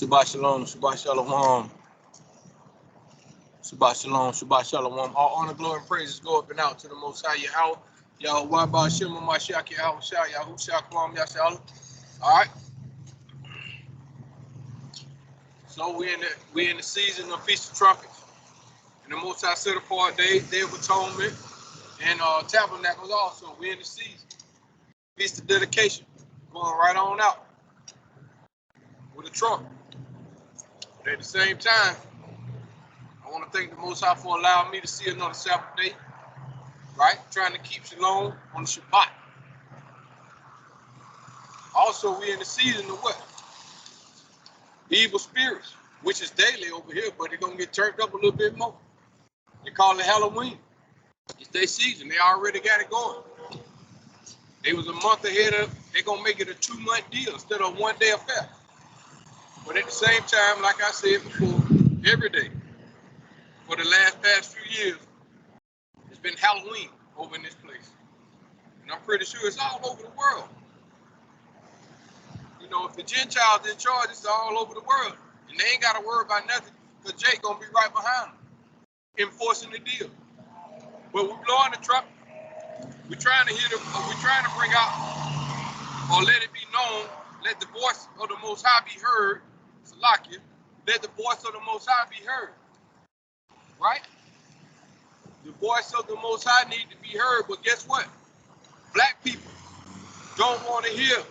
Shabbat shalom, Shabbat shalom, Shabbat shalom, Shabbat shalom. All honor, glory, and praises go up and out to the Most High Yahweh. Yahweh, Wabah, Shema, Mashiach, Yahweh, Shah, Yahweh, Shah, Kwam, Yashala. All right. So we're in the season of Feast of Trumpets, and the Most High set apart Day of Atonement, and Tabernacles also. We're in the season. Feast of Dedication, going right on out with a trumpet. But at the same time, I want to thank the Most High for allowing me to see another Sabbath day, right? Trying to keep shalom on the Shabbat. Also, we're in the season of what? Evil spirits, which is daily over here, but they're going to get turned up a little bit more. They call it Halloween. It's their season. They already got it going. They was a month ahead of, they're going to make it a 2-month deal instead of a 1-day affair. But at the same time, like I said before, every day for the past few years, it's been Halloween over in this place. And I'm pretty sure it's all over the world. You know, if the Gentiles in charge, it's all over the world. And they ain't got to worry about nothing, because Jake going to be right behind them, enforcing the deal. But we're blowing the trumpet. We're trying to bring out, or let it be known, let the voice of the Most High be heard. Salakia, let the voice of the Most High be heard. Right? The voice of the Most High need to be heard, but guess what? Black people don't want to hear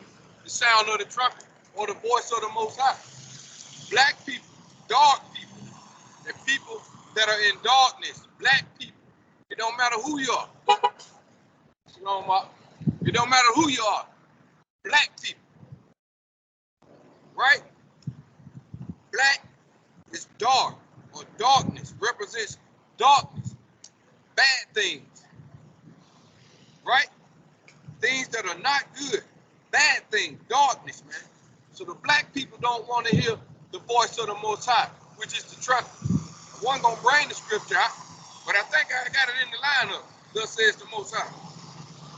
the sound of the trumpet or the voice of the Most High. Black people, dark people, the people that are in darkness, black people, it don't matter who you are. It don't matter who you are. Black people. Right? Black is dark, or darkness represents darkness, bad things. Right? Things that are not good, bad things, darkness, man. So the black people don't want to hear the voice of the Most High, which is the trumpet. I wasn't going to bring the scripture out, but I think I got it in the lineup. Thus says the Most High.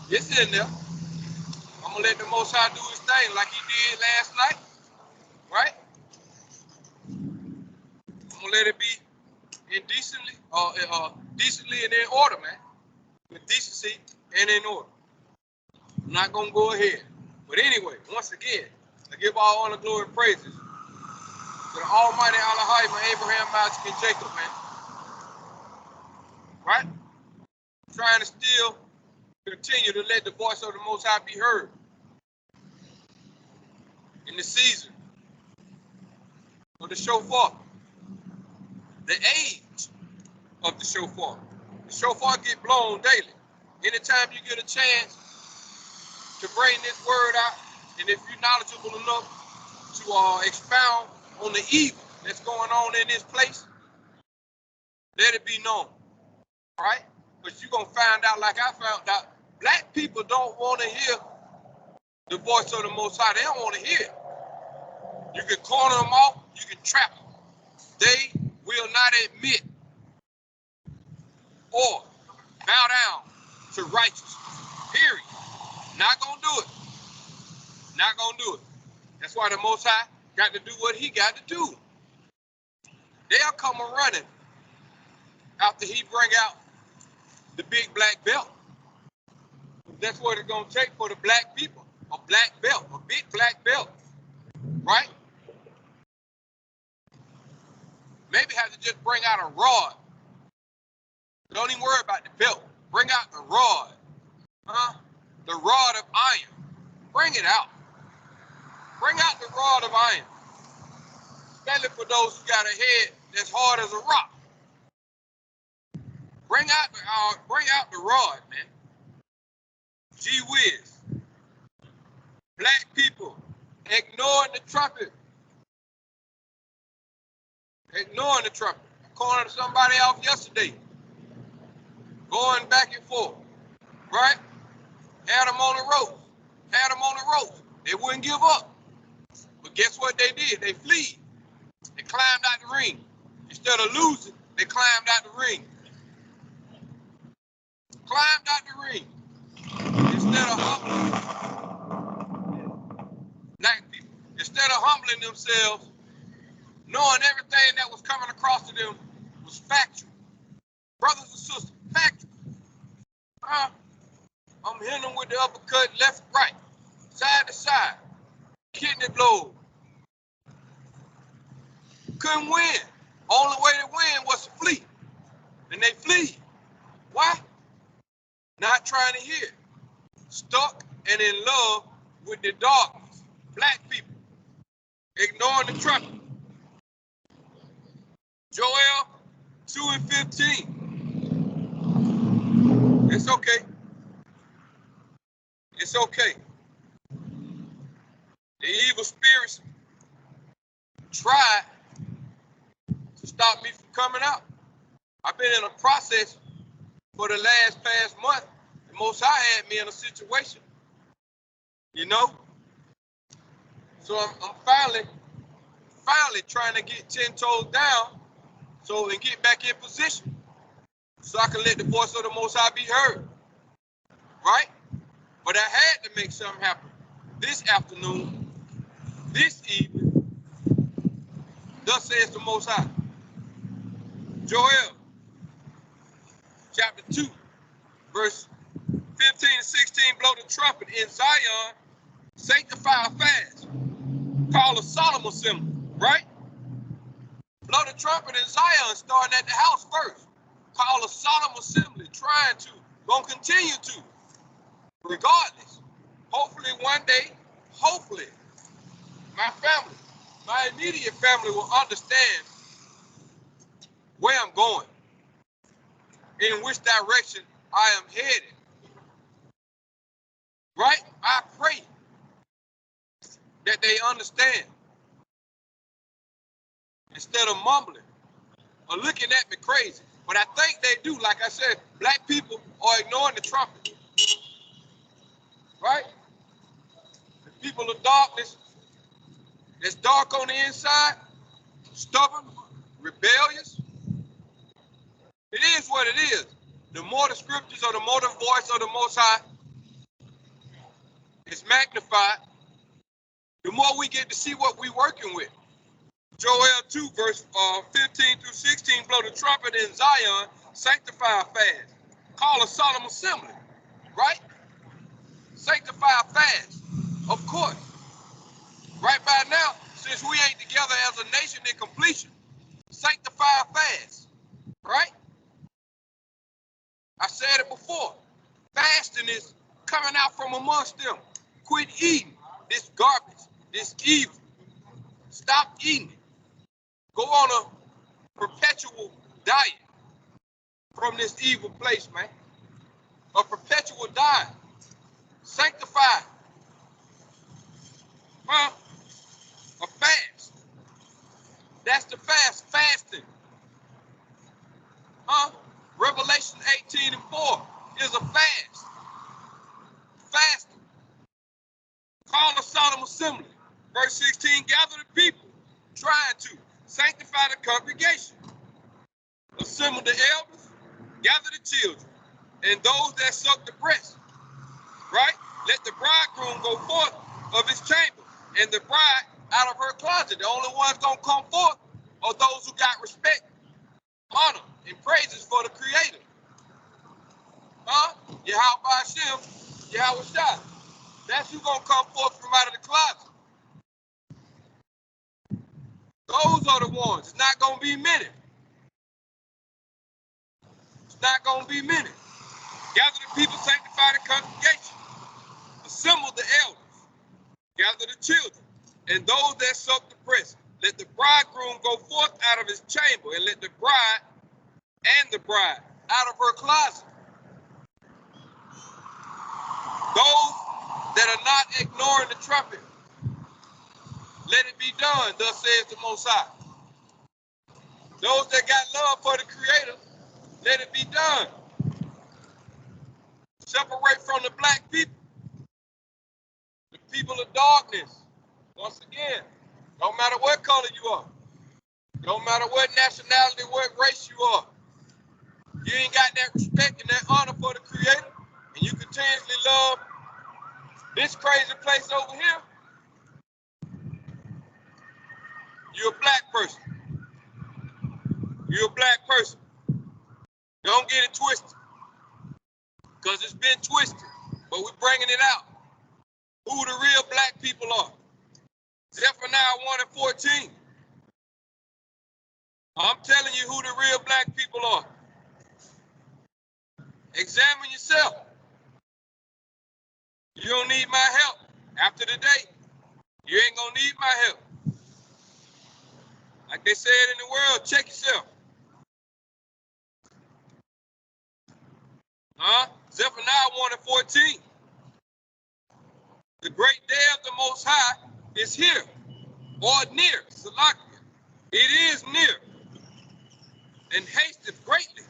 It's in there. I'm going to let the Most High do his thing like he did last night. Right? I'm going to let it be decently and in order, man. With decency and in order. I'm not going to go ahead. But anyway, once again, I give all honor, glory, and praises to the Almighty Allah, Abraham, Isaac, and Jacob, man. Right? Trying to still continue to let the voice of the Most High be heard in the season of the shofar, the age of the shofar. The shofar get blown daily. Anytime you get a chance to bring this word out, and if you're knowledgeable enough to expound on the evil that's going on in this place, let it be known, right? But you're going to find out, like I found out, black people don't want to hear the voice of the Most High. They don't want to hear it. You can corner them off, you can trap them. They will not admit or bow down to righteousness, period. Not going to do it. Not going to do it. That's why the Most High got to do what he got to do. They'll come a running after he bring out the big black belt. That's what it's going to take for the black people. A black belt, a big black belt, right? Maybe have to just bring out a rod. Don't even worry about the belt. Bring out the rod. The rod of iron. Bring it out. Bring out the rod of iron. Especially for those who got a head that's hard as a rock. Bring out the rod, man. Gee whiz. Black people ignoring the trumpet. Ignoring the trumpet. I cornered somebody off yesterday. Going back and forth. Right? Had them on the ropes. They wouldn't give up. But guess what they did? They fled. They climbed out the ring. Instead of losing, they climbed out the ring. Climbed out the ring. Instead of humbling themselves knowing everything that was coming across to them was factual. Brothers and sisters, factual. I'm hitting them with the uppercut, left, right, side to side, kidney blows. Couldn't win. Only way to win was to flee. And they flee. Why? Not trying to hear. Stuck and in love with the darkness. Black people. Ignoring the trumpet. Joel 2:15. It's okay. It's okay. The evil spirits tried to stop me from coming out. I've been in a process for the past month. The Most High had me in a situation, you know. So I'm finally trying to get 10 toes down, and get back in position, so I can let the voice of the Most High be heard, right? But I had to make something happen this afternoon, this evening. Thus says the Most High. Joel, chapter 2, verse 15 and 16, blow the trumpet in Zion, sanctify a fast, call a solemn assembly, right? Blow the trumpet in Zion, starting at the house first. Call a solemn assembly, trying to, gonna continue to, regardless. Hopefully one day, hopefully, my family, my immediate family will understand where I'm going, in which direction I am headed. Right? I pray that they understand, instead of mumbling or looking at me crazy. But I think they do. Like I said, black people are ignoring the trumpet. Right? The people of darkness, that's dark on the inside, stubborn, rebellious. It is what it is. The more the scriptures or the more the voice of the Most High is magnified, the more we get to see what we're working with. Joel 2, verse 15 through 16, blow the trumpet in Zion, sanctify a fast. Call a solemn assembly, right? Sanctify a fast, of course. Right by now, since we ain't together as a nation in completion, sanctify a fast, right? I said it before. Fasting is coming out from amongst them. Quit eating this garbage, this evil. Stop eating it. Go on a perpetual diet from this evil place, man. A perpetual diet. Sanctify. Huh? A fast. That's the fast. Fasting. Huh? Revelation 18:4 is a fast. Fasting. Call a solemn assembly. Verse 16, gather the people, trying to sanctify the congregation. Assemble the elders, gather the children, and those that suck the breast. Right? Let the bridegroom go forth of his chamber, and the bride out of her closet. The only ones gonna come forth are those who got respect, honor, and praises for the Creator. Huh? Yahweh Hashem, Yahweh Shai. That's who gonna come forth from out of the closet. Those are the ones. It's not gonna be many. It's not gonna be many. Gather the people, sanctify the congregation. Assemble the elders. Gather the children, and those that suck the breast. Let the bridegroom go forth out of his chamber, and let the bride out of her closet. Those that are not ignoring the trumpet, let it be done, thus says the Most High. Those that got love for the Creator, let it be done. Separate from the black people, the people of darkness. Once again, don't matter what color you are, don't matter what nationality, what race you are, you ain't got that respect and that honor for the Creator, and you continuously love this crazy place over here, you're a black person. because it's been twisted, but we're bringing it out. Who the real black people are. Zephaniah 1 and 14. I'm telling you who the real black people are. Examine yourself. You don't need my help. After today, you ain't gonna need my help. Like they said in the world, check yourself. Zephaniah 1 and 14. The great day of the Most High is here, or near, Salakia. It is near, and hasteth greatly,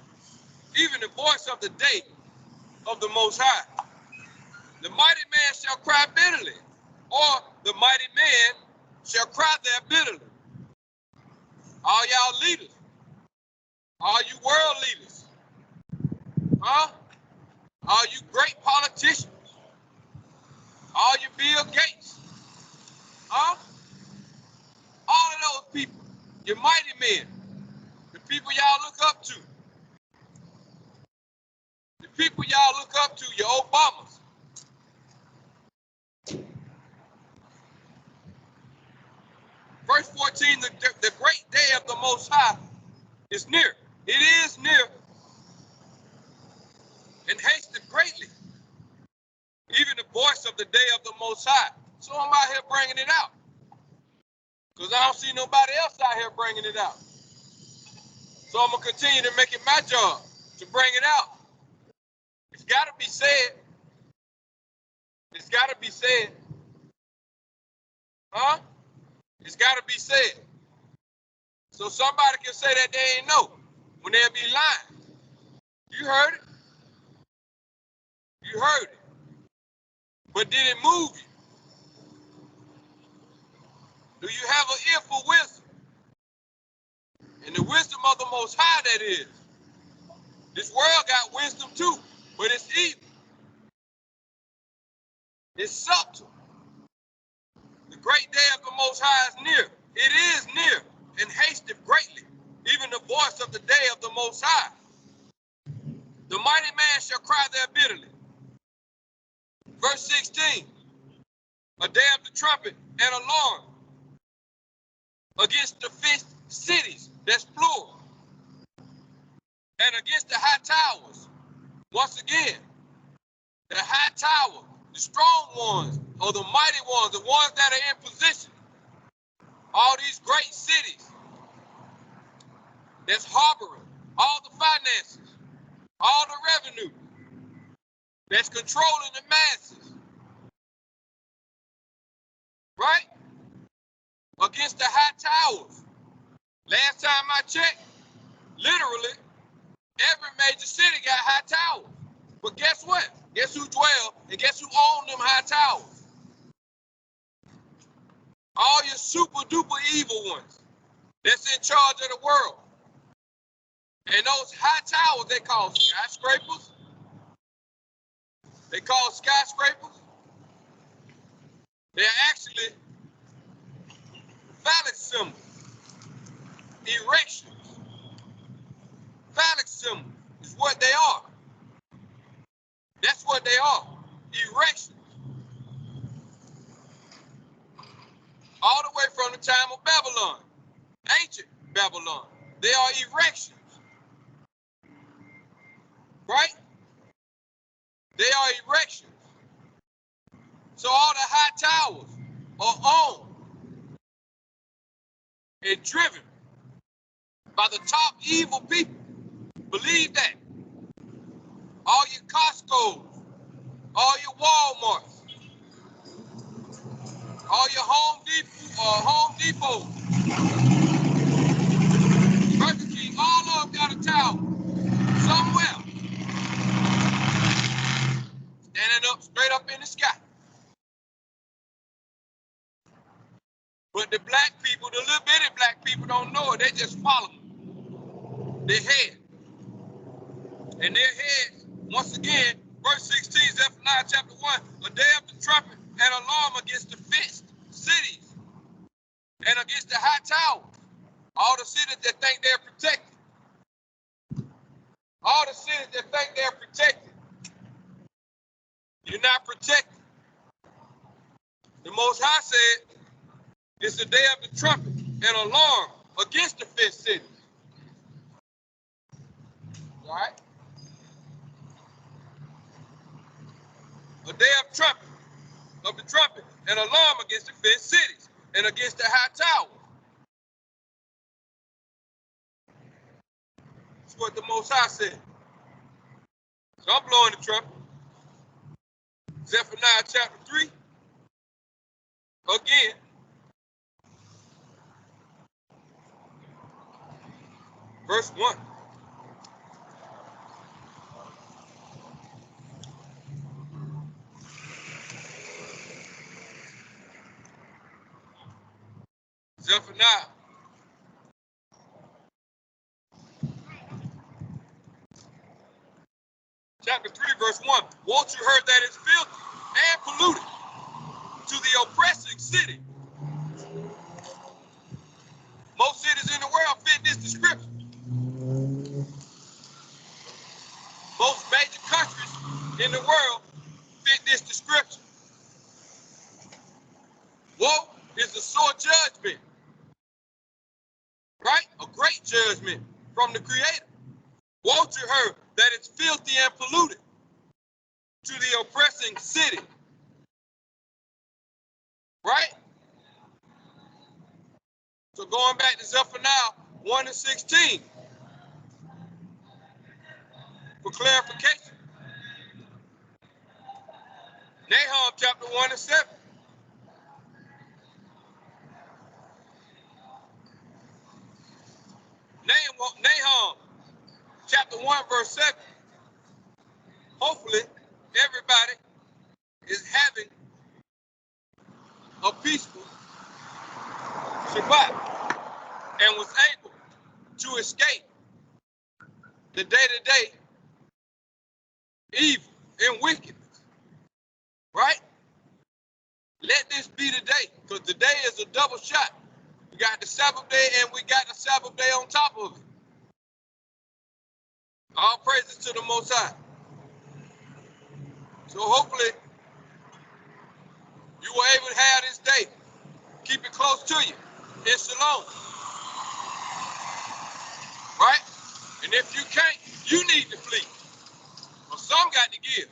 even the voice of the day of the Most High. The mighty man shall cry bitterly, or the mighty man shall cry there bitterly. All y'all leaders, all you world leaders, all you great politicians, all you Bill Gates, all of those people, your mighty men, the people y'all look up to, the people y'all look up to, your Obamas. Verse 14, the great day of the Most High is near. It is near, and hasteth greatly, even the voice of the day of the Most High. So I'm out here bringing it out, because I don't see nobody else out here bringing it out. So I'm going to continue to make it my job to bring it out. It's got to be said. It's got to be said. It's got to be said. So somebody can say that they ain't know when they'll be lying. You heard it. You heard it. But did it move you? Do you have an ear for wisdom? And the wisdom of the Most High, that is. This world got wisdom too, but it's evil. It's subtle. The great day of the Most High is near. It is near, and hasteth greatly, even the voice of the day of the Most High. The mighty man shall cry there bitterly. Verse 16, a day of the trumpet and alarm against the fenced cities, that's plural, and against the high towers. Once again, the high tower, the strong ones, or the mighty ones, the ones that are in position, all these great cities that's harboring all the finances, all the revenue, that's controlling the masses, right? Against the high towers. Last time I checked, literally, every major city got high towers. But guess what? Guess who dwell and guess who own them high towers? All your super duper evil ones that's in charge of the world. And those high towers they call skyscrapers. They call skyscrapers. They're actually phallic symbols, erections. Phallic symbols is what they are. That's what they are, erections. All the way from the time of Babylon, ancient Babylon. They are erections, right? They are erections. So all the high towers are owned and driven by the top evil people. Believe that. All your Costco's, all your Walmarts, all your Home Depot, Burger King, all of them got a tower somewhere, standing up straight up in the sky. But the black people, the little bitty black people don't know it. They just follow them. Their head. And their heads, once again, verse 16, Zephaniah chapter 1, a day of the trumpet and alarm against the fenced cities and against the high towers. All the cities that think they're protected. All the cities that think they're protected. You're not protected. The Most High said it's the day of the trumpet and alarm against the fenced cities. All right? A day of the trumpet and alarm against the fenced cities and against the high tower. That's what the Most High said. So I'm blowing the trumpet. Zephaniah chapter 3. Again. Verse 1. Zephaniah chapter 3, verse 1. Won't you heard that it's filthy and polluted to the oppressing city? Most cities in the world fit this description. Most major countries in the world fit this description. Woe is a sore judgment, right? A great judgment from the Creator. Woe to her that it's filthy and polluted to the oppressing city, right? So going back to Zephaniah 1 and 16 for clarification. Nahum chapter 1 and 7. Nahum chapter 1 verse 7. Hopefully everybody is having a peaceful Shabbat and was able to escape the day-to-day evil and wickedness, right? Let this be the day, because the day is a double shot. We got the Sabbath day and we got the Sabbath day on top of it. All praises to the Most High. So hopefully you were able to have this day. Keep it close to you in Shalom. Right? And if you can't, you need to flee. But some got to give.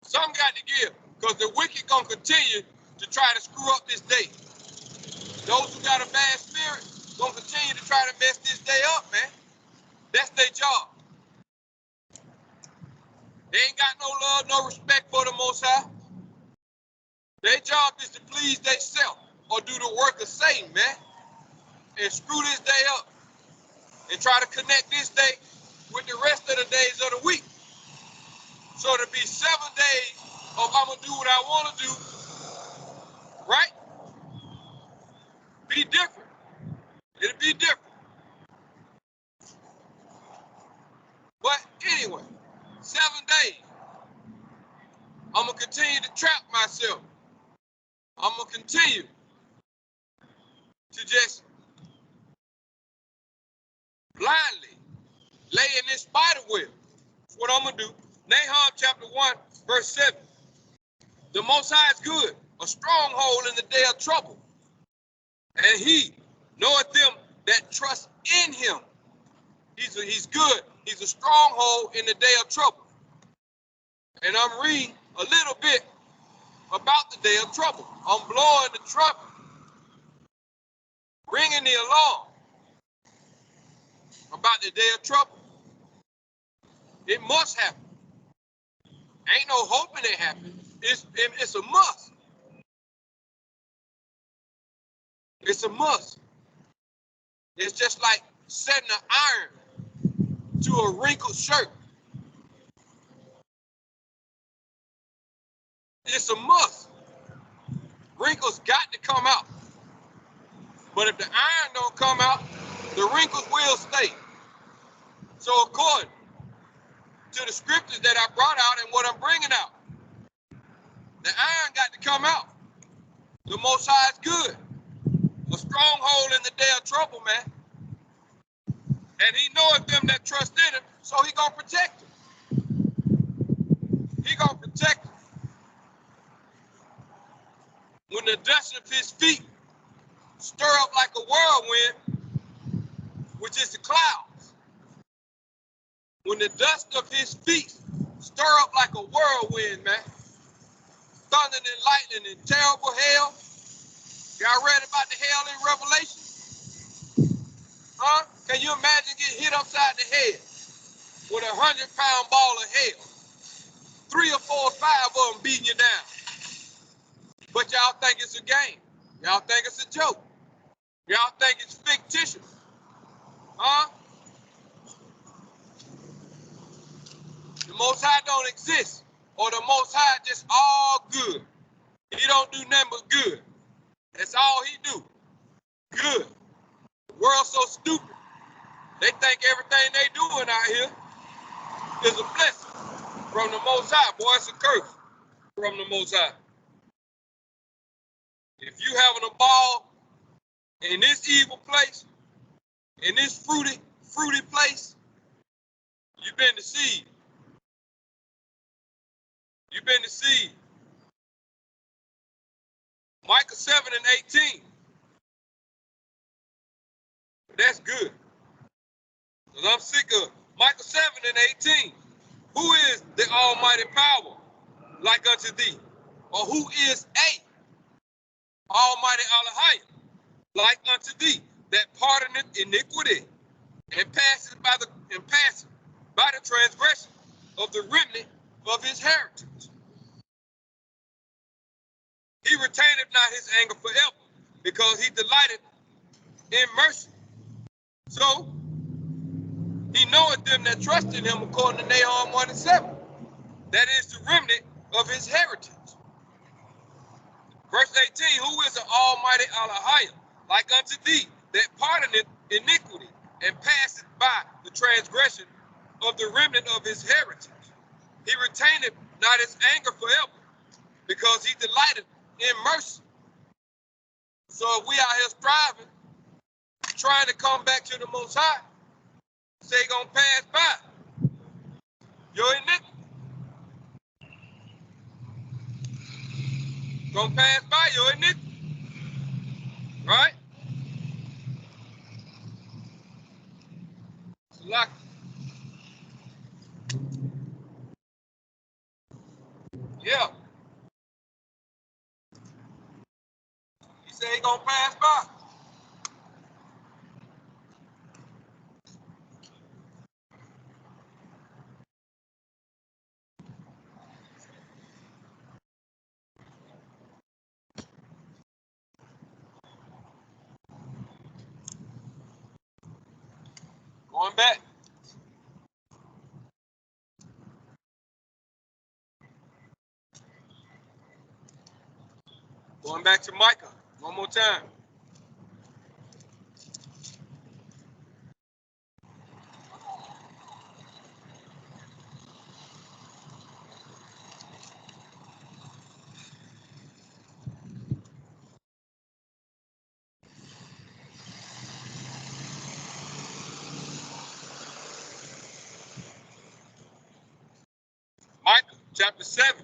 Some got to give. Because the wicked gonna continue to try to screw up this day. Those who got a bad spirit gonna continue to try to mess this day up, man. That's their job. They ain't got no love, no respect for the Most High. Their job is to please themselves or do the work of Satan, man. And screw this day up. And try to connect this day with the rest of the days of the week. So it'll be 7 days of I'm gonna do what I wanna do, right? Be different. It'll be different. But anyway, 7 days. I'm gonna continue to trap myself. I'm gonna continue to just blindly lay in this spider web. That's what I'm gonna do. Nahum chapter 1, verse 7. The Most High is good, a stronghold in the day of trouble. And he knoweth them that trust in him. He's good. He's a stronghold in the day of trouble. And I'm reading a little bit about the day of trouble. I'm blowing the trumpet, ringing the alarm about the day of trouble. It must happen. Ain't no hoping it happens. It's a must. It's a must. It's just like setting an iron to a wrinkled shirt. It's a must. Wrinkles got to come out. But if the iron don't come out, the wrinkles will stay. So according to the scriptures that I brought out and what I'm bringing out, the iron got to come out. The Most High is good. A stronghold in the day of trouble, man. And he knoweth them that trust in him, so he gonna protect them. He gonna protect them. the dust of his feet stir up like a whirlwind, which is the clouds. When the dust of his feet stir up like a whirlwind, man. Thunder and lightning and terrible hail. Y'all read about the hail in Revelation? Huh? Can you imagine getting hit upside the head with a 100-pound ball of hail? 3 or 4 or 5 of them beating you down. But y'all think it's a game. Y'all think it's a joke. Y'all think it's fictitious. Huh? The Most High don't exist. Or the Most High just all good. He don't do nothing but good. That's all he do. Good. The world's so stupid. They think everything they doing out here is a blessing from the Most High. Boy, it's a curse from the Most High. If you having a ball in this evil place, in this fruity place, you've been deceived. You've been deceived. Micah 7:18. That's good. Because I'm sick of Micah 7:18. Who is the almighty power like unto thee? Or who is a almighty Elohim like unto thee, that pardoneth iniquity and passes by the transgression of the remnant of his heritage? He retaineth not his anger forever, because he delighteth in mercy. So he knoweth them that trust in him, according to Nahum 1:7. That is the remnant of his heritage. Verse 18, who is the almighty Elohim like unto thee, that pardoneth iniquity and passeth by the transgression of the remnant of his heritage? He retaineth not his anger forever, because he delighteth in mercy. So if we out here striving, trying to come back to the Most High, say gonna pass by your iniquity. Gonna pass by your iniquity. Right? Like, yeah. He said he gonna pass by. Going back. Going back to Micah one more time. Micah chapter 7,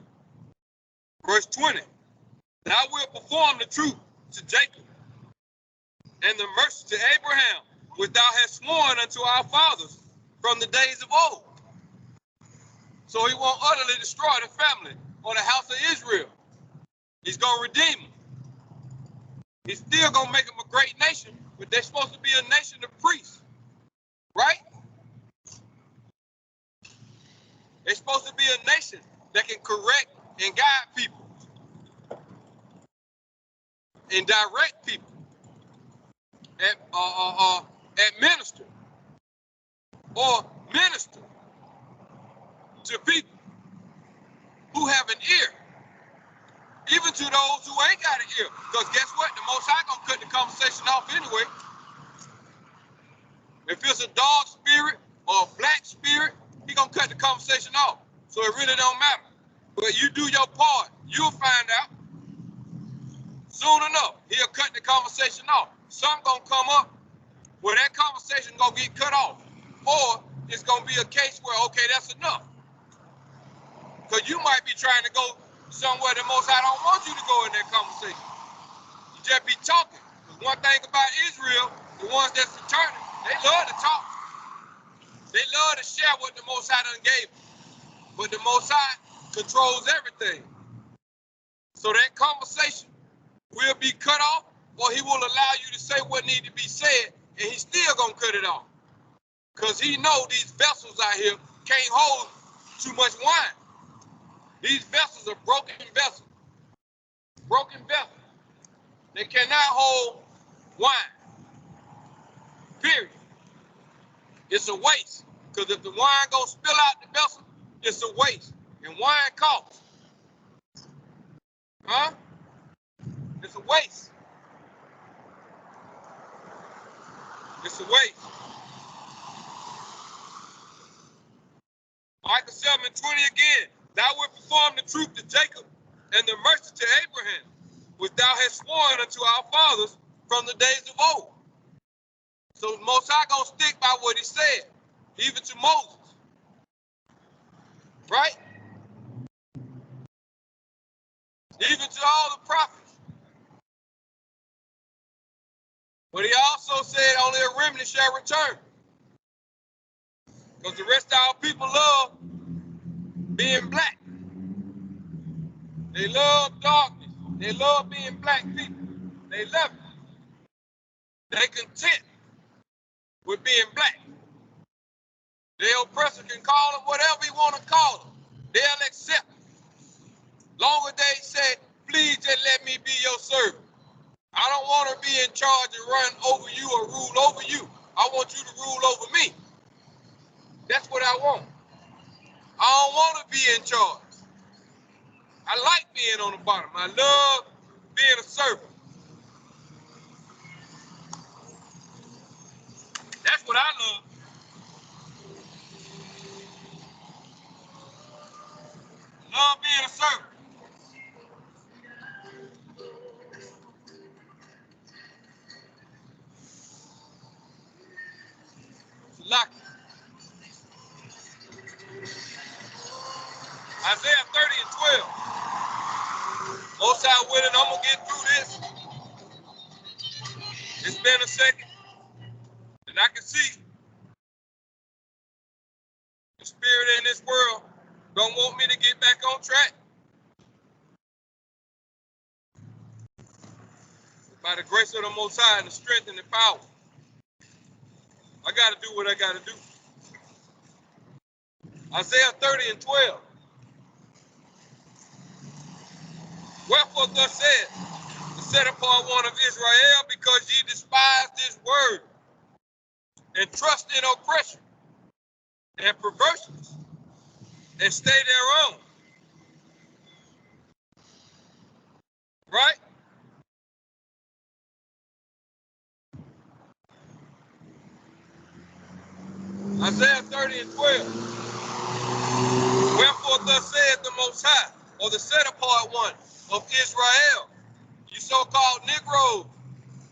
verse 20. Thou wilt perform the truth to Jacob and the mercy to Abraham, which thou hast sworn unto our fathers from the days of old. So he won't utterly destroy the family or the house of Israel. He's going to redeem them. He's still going to make them a great nation, but they're supposed to be a nation of priests, right? They're supposed to be a nation that can correct and guide people and direct people, administer or minister to people who have an ear, even to those who ain't got an ear. Because guess what? The Most High gonna cut the conversation off anyway. If it's a dog spirit or a black spirit, he gonna cut the conversation off. So it really don't matter. But you do your part, you'll find out. Soon enough, he'll cut the conversation off. Some gonna come up where that conversation gonna get cut off. Or it's gonna be a case where, okay, that's enough. Because you might be trying to go somewhere the Most High don't want you to go in that conversation. just be talking. Because one thing about Israel, the ones that's returning, they love to talk. They love to share what the Most High done gave them. But the Most High controls everything. So that conversation will be cut off, or he will allow you to say what needs to be said, and he's still gonna cut it off. Because he know these vessels out here can't hold too much wine. These vessels are broken vessels. Broken vessels. They cannot hold wine. Period. It's a waste. Because if the wine gonna spill out the vessel, it's a waste. And wine costs. Huh? It's a waste. It's a waste. Micah 7:20 again. Thou wilt perform the truth to Jacob and the mercy to Abraham, which thou hast sworn unto our fathers from the days of old. So the Most High gonna stick by what he said, even to Moses. Right? Even to all the prophets. But he also said only a remnant shall return. Because the rest of our people love being black. They love darkness. They love being black people. They love it. They content with being black. Their oppressor can call them whatever he want to call them. They'll accept it. Long as they say, please just let me be your servant. I don't want to be in charge and run over you or rule over you. I want you to rule over me. That's what I want. I don't want to be in charge. I like being on the bottom. I love being a servant. That's what I love. Love being a servant. Like Isaiah 30:12. Most High willing, I'm gonna get through this. It's been a second, and I can see the spirit in this world don't want me to get back on track. By the grace of the Most High and the strength and the power, I got to do what I got to do. Isaiah 30:12. Wherefore thus said the set apart one of Israel, because ye despised this word and trust in oppression and perverseness and stay thereon. Right? Isaiah 30:12. Wherefore thus saith the Most High, or the set apart one of Israel, you so-called Negroes,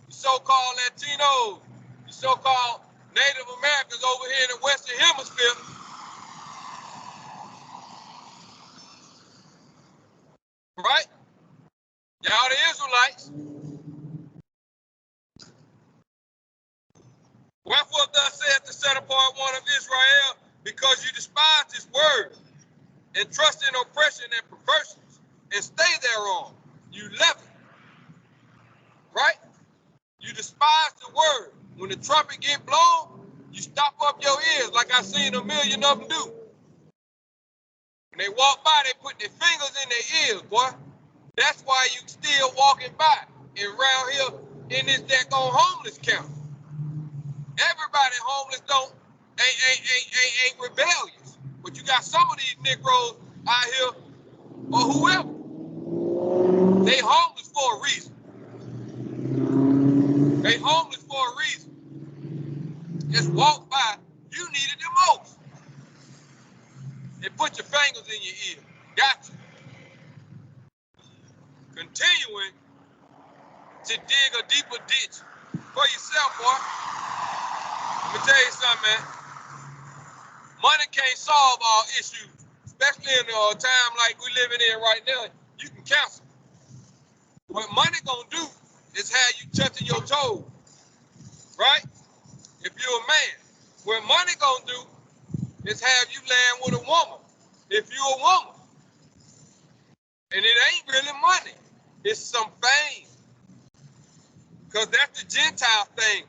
you so-called Latinos, you so-called Native Americans over here in the Western Hemisphere, right? Y'all the Israelites. Wherefore thus saith the set apart one of Israel, because you despise this word and trust in oppression and perverseness and stay thereon. You left it. Right? You despise the word. When the trumpet get blown, you stop up your ears like I seen a million of them do. When they walk by, they put their fingers in their ears, boy. That's why you still walking by. And around here in this daggone homeless camp. Everybody homeless ain't rebellious. But you got some of these Negroes out here, or whoever. They homeless for a reason. They homeless for a reason. Just walk by, you need it the most. And put your fingers in your ear. Gotcha. Continuing to dig a deeper ditch for yourself, boy. Let me tell you something, man. Money can't solve all issues, especially in a time like we living in right now. You can cancel. What money gonna do is how you touching your toes, right? If you're a man, what money gonna do is have you land with a woman. If you're a woman, and it ain't really money, it's some fame, because that's the Gentile thing.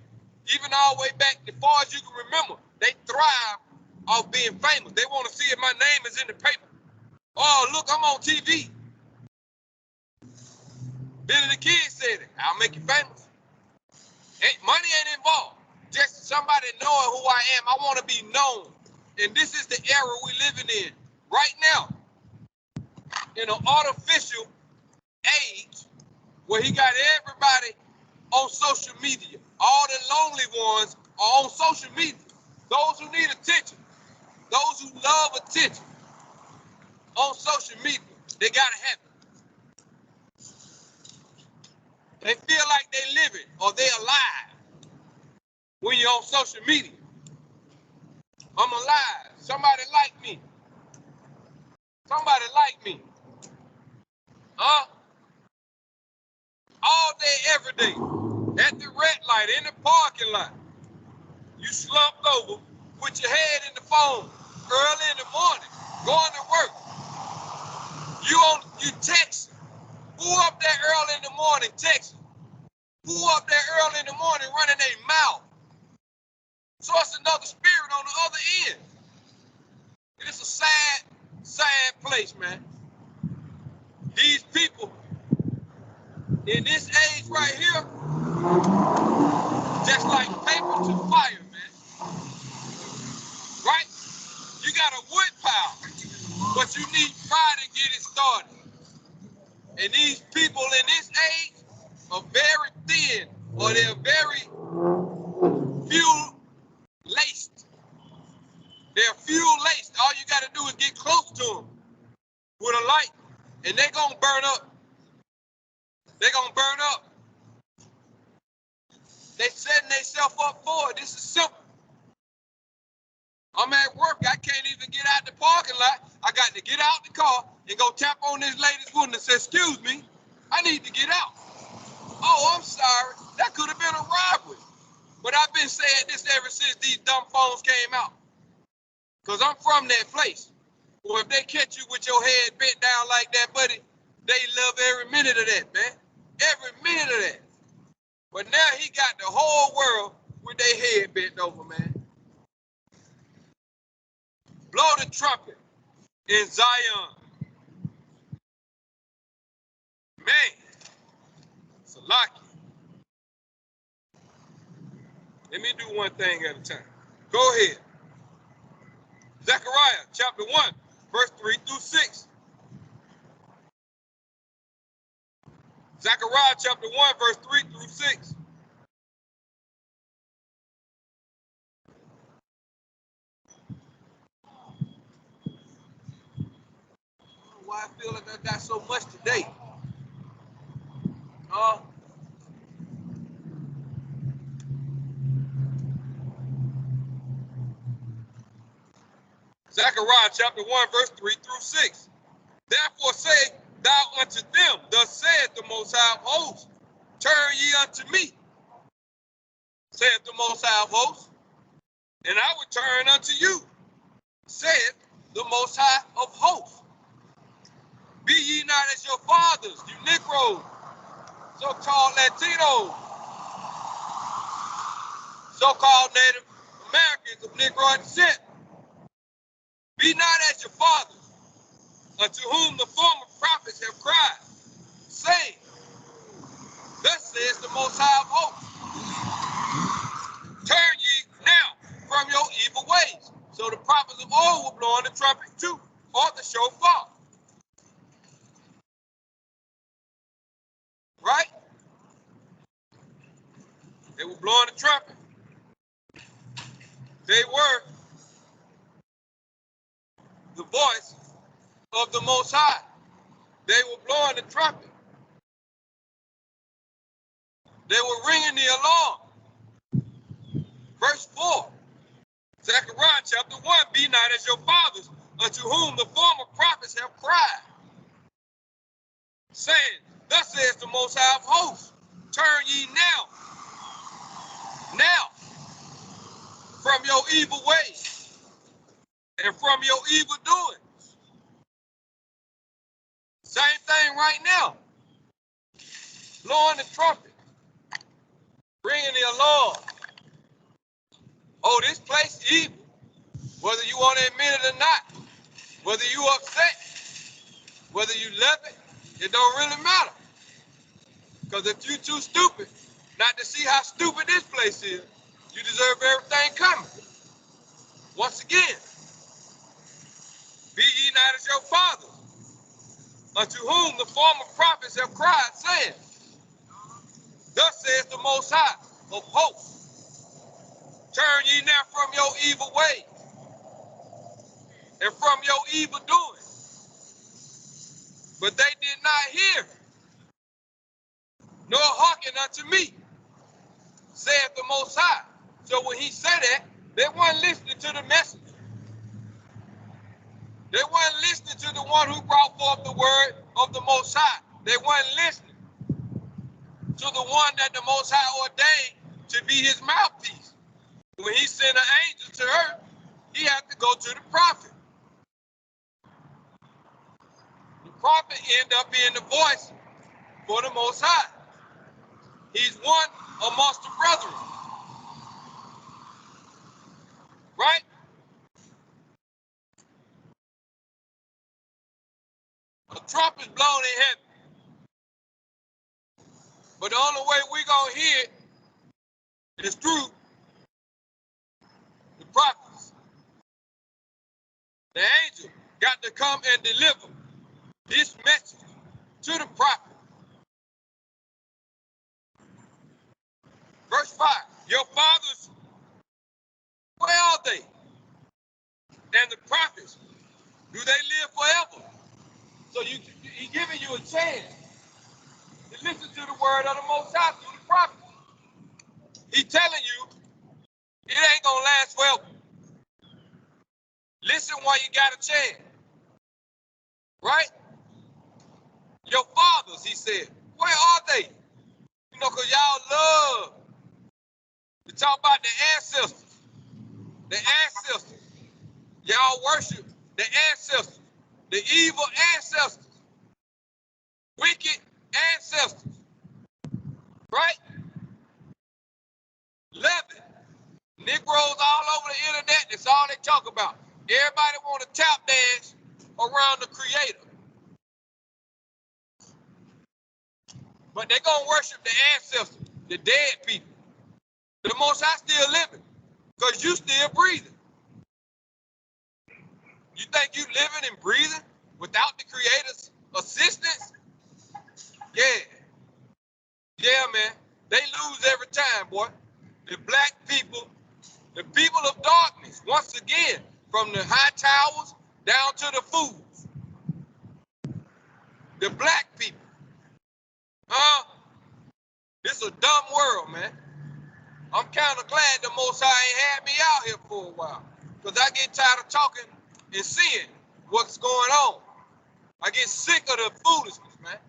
Even all the way back, as far as you can remember, they thrive off being famous. They want to see if my name is in the paper. Oh, look, I'm on TV. Billy the Kid said it. I'll make you famous. Money ain't involved. Just somebody knowing who I am. I want to be known. And this is the era we living in right now. In an artificial age where he got everybody on social media. All the lonely ones are on social media. Those who need attention. Those who love attention on social media. They gotta have it. They feel like they living or they alive when you're on social media. I'm alive. Somebody like me. Somebody like me. Huh? All day, every day. At the red light, in the parking lot. You slumped over, put your head in the phone early in the morning, going to work. You texting. Who up there early in the morning texting? Who up there early in the morning running their mouth? So it's another spirit on the other end. It's a sad, sad place, man. These people in this age right here, just like paper to fire, man. Right? You got a wood pile, but you need fire to get it started. And these people in this age are very thin, or they're very fuel-laced. They're fuel-laced. All you got to do is get close to them with a light, and they're going to burn up. They're going to burn up. They setting themselves up for it. This is simple. I'm at work. I can't even get out the parking lot. I got to get out the car and go tap on this lady's window and say, excuse me, I need to get out. Oh, I'm sorry. That could have been a robbery. But I've been saying this ever since these dumb phones came out. Because I'm from that place. Well, if they catch you with your head bent down like that, buddy, they love every minute of that, man. Every minute of that. But now he got the whole world with their head bent over, man. Blow the trumpet in Zion. Man, Salaki. Let me do one thing at a time. Go ahead. Zechariah chapter 1, verse 3 through 6. Zechariah chapter 1, verse 3 through 6. Why I feel like I got so much today. Zechariah chapter 1, verse 3 through 6. Therefore say thou unto them, thus saith the Most High of hosts, turn ye unto me, saith the Most High of hosts, and I will turn unto you, saith the Most High of hosts. Be ye not as your fathers, you Negroes, so-called Latinos, so-called Native Americans of Negro descent. Be not as your fathers, unto whom the former prophets have cried, saying, thus says the Most High of hosts, turn ye now from your evil ways. So the prophets of old were blowing the trumpet too, or the shofar. Right? They were blowing the trumpet. They were the voice of the Most High. They were blowing the trumpet. They were ringing the alarm. Verse 4, Zechariah chapter 1, be not as your fathers, unto whom the former prophets have cried, saying, thus says the Most High of hosts, Turn ye now from your evil ways and from your evil doings. Same thing right now. Blowing the trumpet, bringing the alarm. Oh, this place is evil. Whether you want to admit it or not, whether you upset, whether you love it, it don't really matter. Because if you too stupid not to see how stupid this place is, you deserve everything coming. Once again, be ye not as your fathers, unto whom the former prophets have cried, saying, thus says the Most High of hosts, turn ye now from your evil ways and from your evil doings. But they did not hear, nor hearken unto me, saith the Most High. So when he said that, they weren't listening to the message. They weren't listening to the one who brought forth the word of the Most High. They weren't listening to the one that the Most High ordained to be his mouthpiece. When he sent an angel to earth, he had to go to the prophet. The prophet ended up being the voice for the Most High. He's one amongst the brethren. Right? A trumpet is blown in heaven. But the only way we're going to hear it is through the prophets. The angel got to come and deliver this message to the prophet. Verse 5, your fathers, where are they? And the prophets, do they live forever? So he's giving you a chance to listen to the word of the Most High through the prophet. He's telling you it ain't gonna last forever. Listen while you got a chance. Right? Your fathers, he said, where are they? You know, because y'all love to talk about the ancestors. The ancestors. Y'all worship the ancestors. The evil ancestors. Wicked ancestors. Right? Love it. Negroes all over the internet, that's all they talk about. Everybody want to tap dance around the creator. But they're going to worship the ancestors, the dead people. The Most High still living because you still breathing. You think you living and breathing without the creator's assistance? Yeah. Yeah, man. They lose every time, boy. The black people, the people of darkness, once again, from the high towers down to the fools. The black people. This is a dumb world, man. I'm kind of glad the Most High ain't had me out here for a while, because I get tired of talking and seeing what's going on. I get sick of the foolishness, man.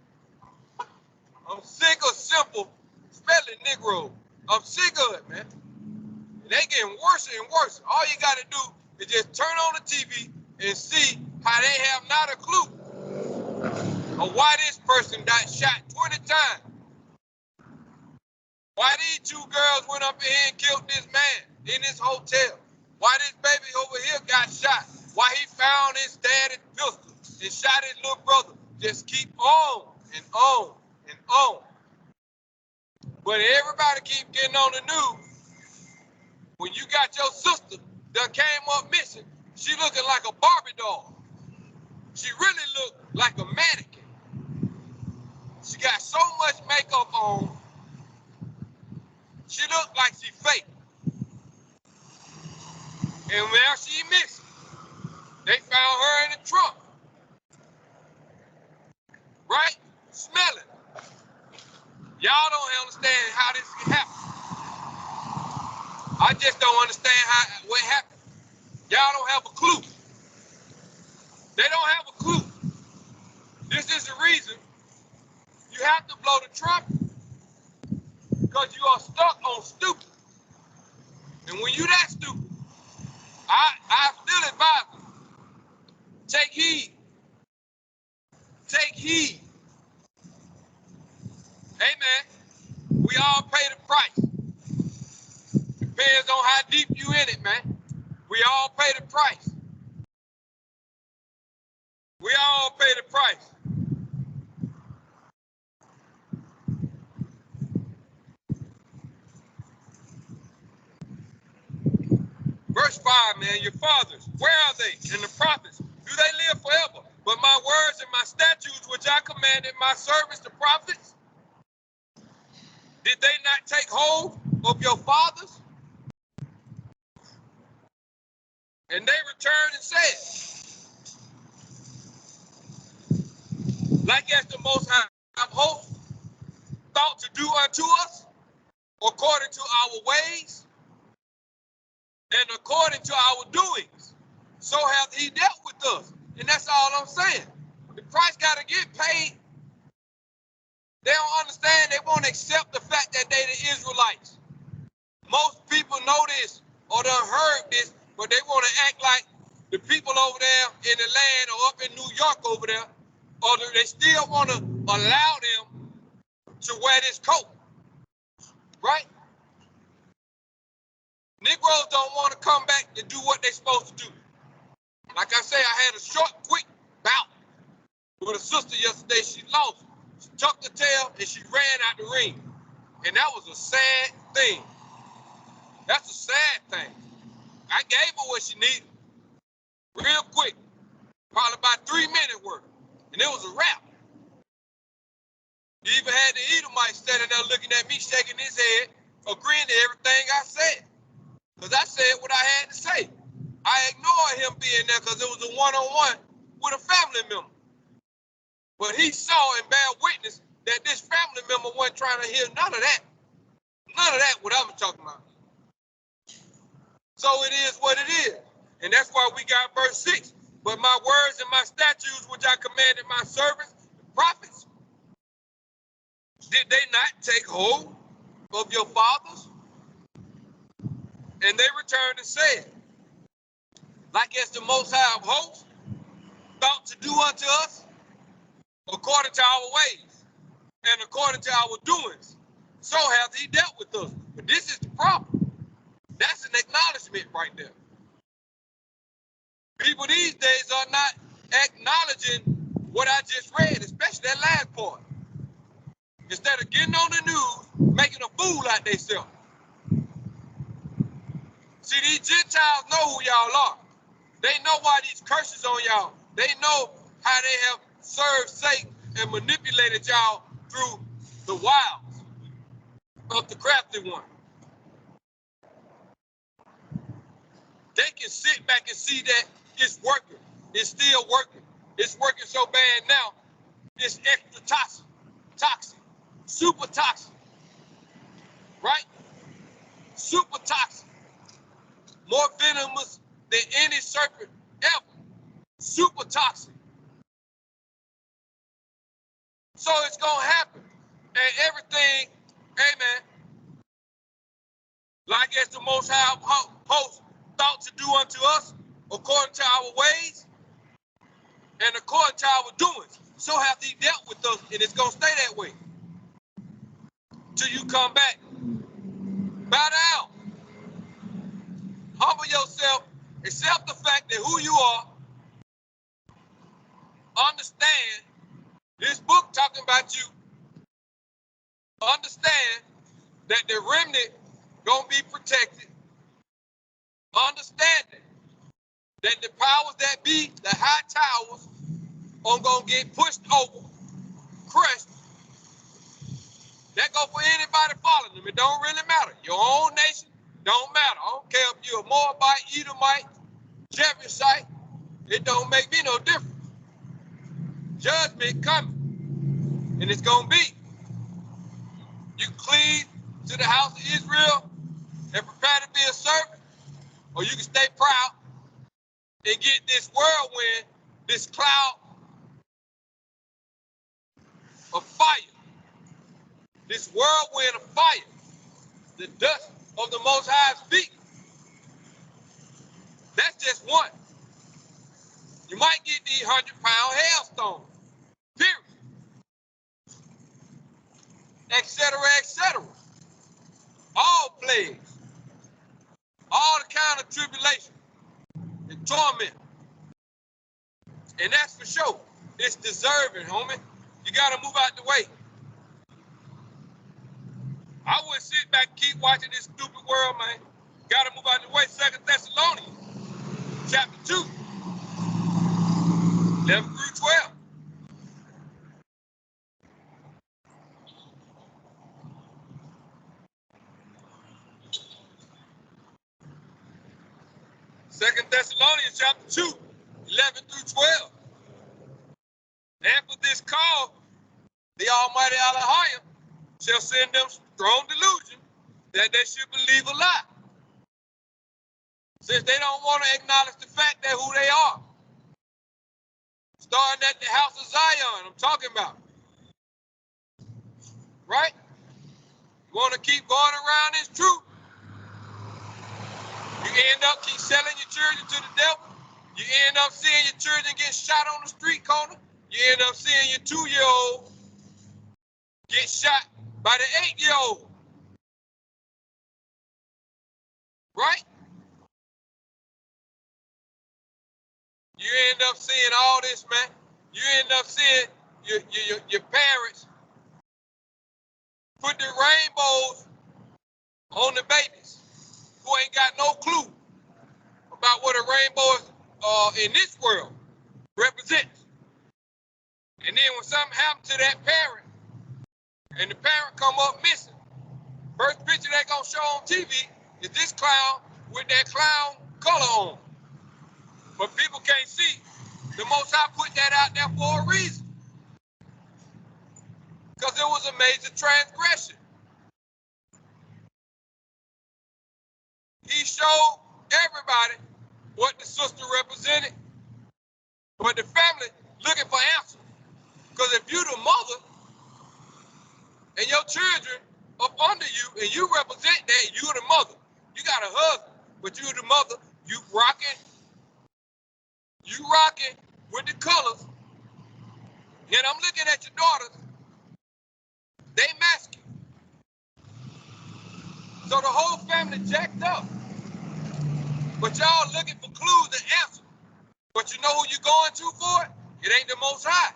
I'm sick of simple spelling Negro. I'm sick of it, man. They getting worse and worse. All you got to do is just turn on the TV and see how they have not a clue of why this person got shot 20 times. Why these two girls went up in here and killed this man in this hotel. Why this baby over here got shot. Why he found his daddy's pistol and shot his little brother. Just keep on and on and on. But everybody keep getting on the news. When you got your sister that came up missing, she looking like a Barbie doll. She really looked like a mannequin. She got so much makeup on, she looked like she fake. And where she missing, they found her in the trunk. Right? Smelling. Y'all don't understand how this can happen. I just don't understand what happened. Y'all don't have a clue. They don't have a clue. This is the reason you have to blow the trumpet. because you are stuck on stupid. And when you that stupid, I still advise you, take heed. Take heed. Amen. We all pay the price. Depends on how deep you in it, man. We all pay the price. We all pay the price. Verse 5, man, your fathers, where are they? And the prophets, do they live forever? But my words and my statutes, which I commanded my servants, the prophets, did they not take hold of your fathers? And they returned and said, like as the Most High of hosts thought to do unto us, according to our ways and according to our doings, so hath he dealt with us. And that's all I'm saying. The price got to get paid. They don't understand. They won't accept the fact that they the Israelites. Most people know this or done heard this, but they want to act like the people over there in the land or up in New York over there, or they still want to allow them to wear this coat, right? Negroes don't want to come back and do what they're supposed to do. Like I say, I had a short, quick bout with a sister yesterday. She lost. She tucked her tail and she ran out the ring. And that was a sad thing. That's a sad thing. I gave her what she needed. Real quick. Probably about 3 minutes worth. And it was a wrap. You even had the Edomite standing there looking at me, shaking his head, agreeing to everything I said. Because I said what I had to say. I ignored him being there because it was a one-on-one with a family member. But he saw and bear witness that this family member wasn't trying to hear none of that. None of that what I'm talking about. So it is what it is. And that's why we got verse 6. But my words and my statutes which I commanded my servants, the prophets, did they not take hold of your fathers? And they returned and said, like as the Most High of hosts thought to do unto us, according to our ways and according to our doings, so hath he dealt with us. But this is the problem. That's an acknowledgement right there. People these days are not acknowledging what I just read, especially that last part. Instead of getting on the news, making a fool out themselves. See, these Gentiles know who y'all are. They know why these curses on y'all. They know how they have served Satan and manipulated y'all through the wiles of the crafty one. They can sit back and see that it's working. It's still working. It's working so bad now, it's extra toxic, super toxic, right? Super toxic. More venomous than any serpent ever. Super toxic. So it's going to happen. And everything, amen, like as the Most High host thought to do unto us, according to our ways and according to our doings, so hath he dealt with us, and it's going to stay that way till you come back. Bow down. Humble yourself. Accept the fact that who you are. Understand this book talking about you. Understand that the remnant gonna be protected. Understanding that the powers that be, the high towers, are gonna get pushed over, crushed. That go for anybody following them. It don't really matter. Your own nation don't matter. I don't care if you're a Moabite, Edomite, Jebusite. It don't make me no difference. Judgment coming, and it's gonna be. You cleave to the house of Israel and prepare to be a servant, or you can stay proud and get this whirlwind, this cloud of fire, this whirlwind of fire the dust of the Most High's feet. That's just one. You might get these 100-pound hailstones, period, etc., etc. All plagues, all the kind of tribulation and torment. And that's for sure. It's deserving, homie. You got to move out the way. I wouldn't sit back and keep watching this stupid world, man. Got to move out the way. 2 Thessalonians, chapter 2, 11 through 12. Second Thessalonians chapter 2, 11 through 12. And for this cause, the Almighty Elohim shall send them strong delusion that they should believe a lie, since they don't want to acknowledge the fact that who they are. Starting at the house of Zion, I'm talking about. Right? You want to keep going around this truth, you end up keep selling your children to the devil. You end up seeing your children get shot on the street corner. You end up seeing your 2-year-old get shot by the 8-year-old. Right? You end up seeing all this, man. You end up seeing your parents put the rainbows on the babies who ain't got no clue about what a rainbow is, in this world represents. And then when something happens to that parent and the parent come up missing, first picture they gonna show on TV is this clown with that clown color on. But people can't see the Most High put that out there for a reason. Because it was a major transgression. He showed everybody what the sister represented, but the family looking for answers. Because if you the mother and your children up under you and you represent that, you the mother. You got a husband, but you the mother. You rocking with the colors. And I'm looking at your daughters. They masculine. So the whole family jacked up. But y'all looking for clues and answers. But you know who you're going to for it? It ain't the Most High.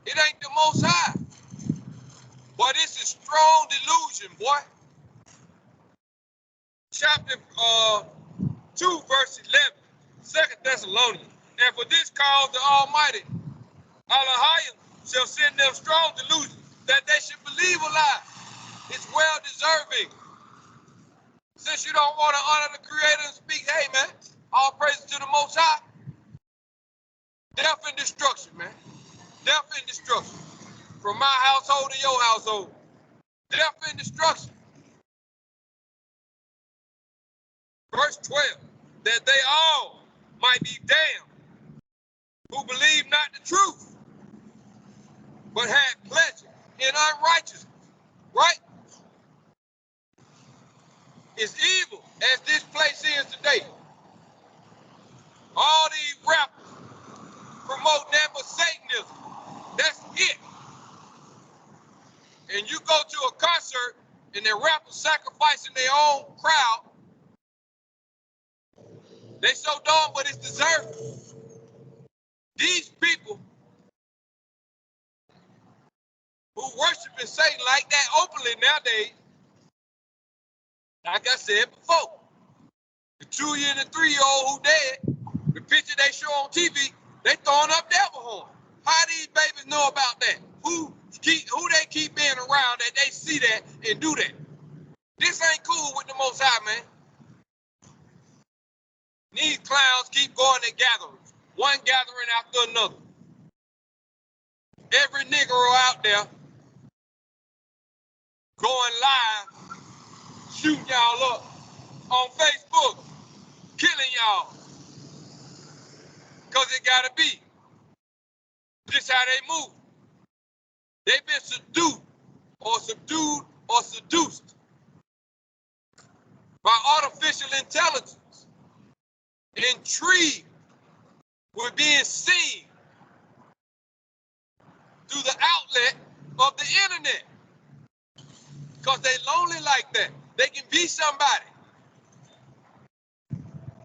It ain't the Most High. Boy, this is strong delusion, boy. Chapter 2, verse 11, 2 Thessalonians. And for this cause the Almighty Elohim shall send them strong delusion that they should believe a lie. It's well deserving. Since you don't want to honor the Creator and speak, hey man, all praises to the Most High. Death and destruction, man. Death and destruction. From my household to your household. Death and destruction. Verse 12, that they all might be damned who believe not the truth, but had pleasure in unrighteousness. Right? It's evil as this place is today. All these rappers promote that but Satanism. That's it. And you go to a concert and the rappers sacrificing their own crowd. They so dumb, but it's deserved. These people who worshiping Satan like that openly nowadays, like I said before, the 2-year and the 3-year-old who dead, the picture they show on TV, they throwing up devil horn. How these babies know about that? Who they keep being around that they see that and do that? This ain't cool with the Most High, man. These clowns keep going to gatherings, one gathering after another. Every Negro out there going live, shooting y'all up on Facebook, killing y'all. Because it gotta be. This how they move. They've been subdued or seduced by artificial intelligence, intrigued with being seen through the outlet of the internet. Because they lonely like that. They can be somebody.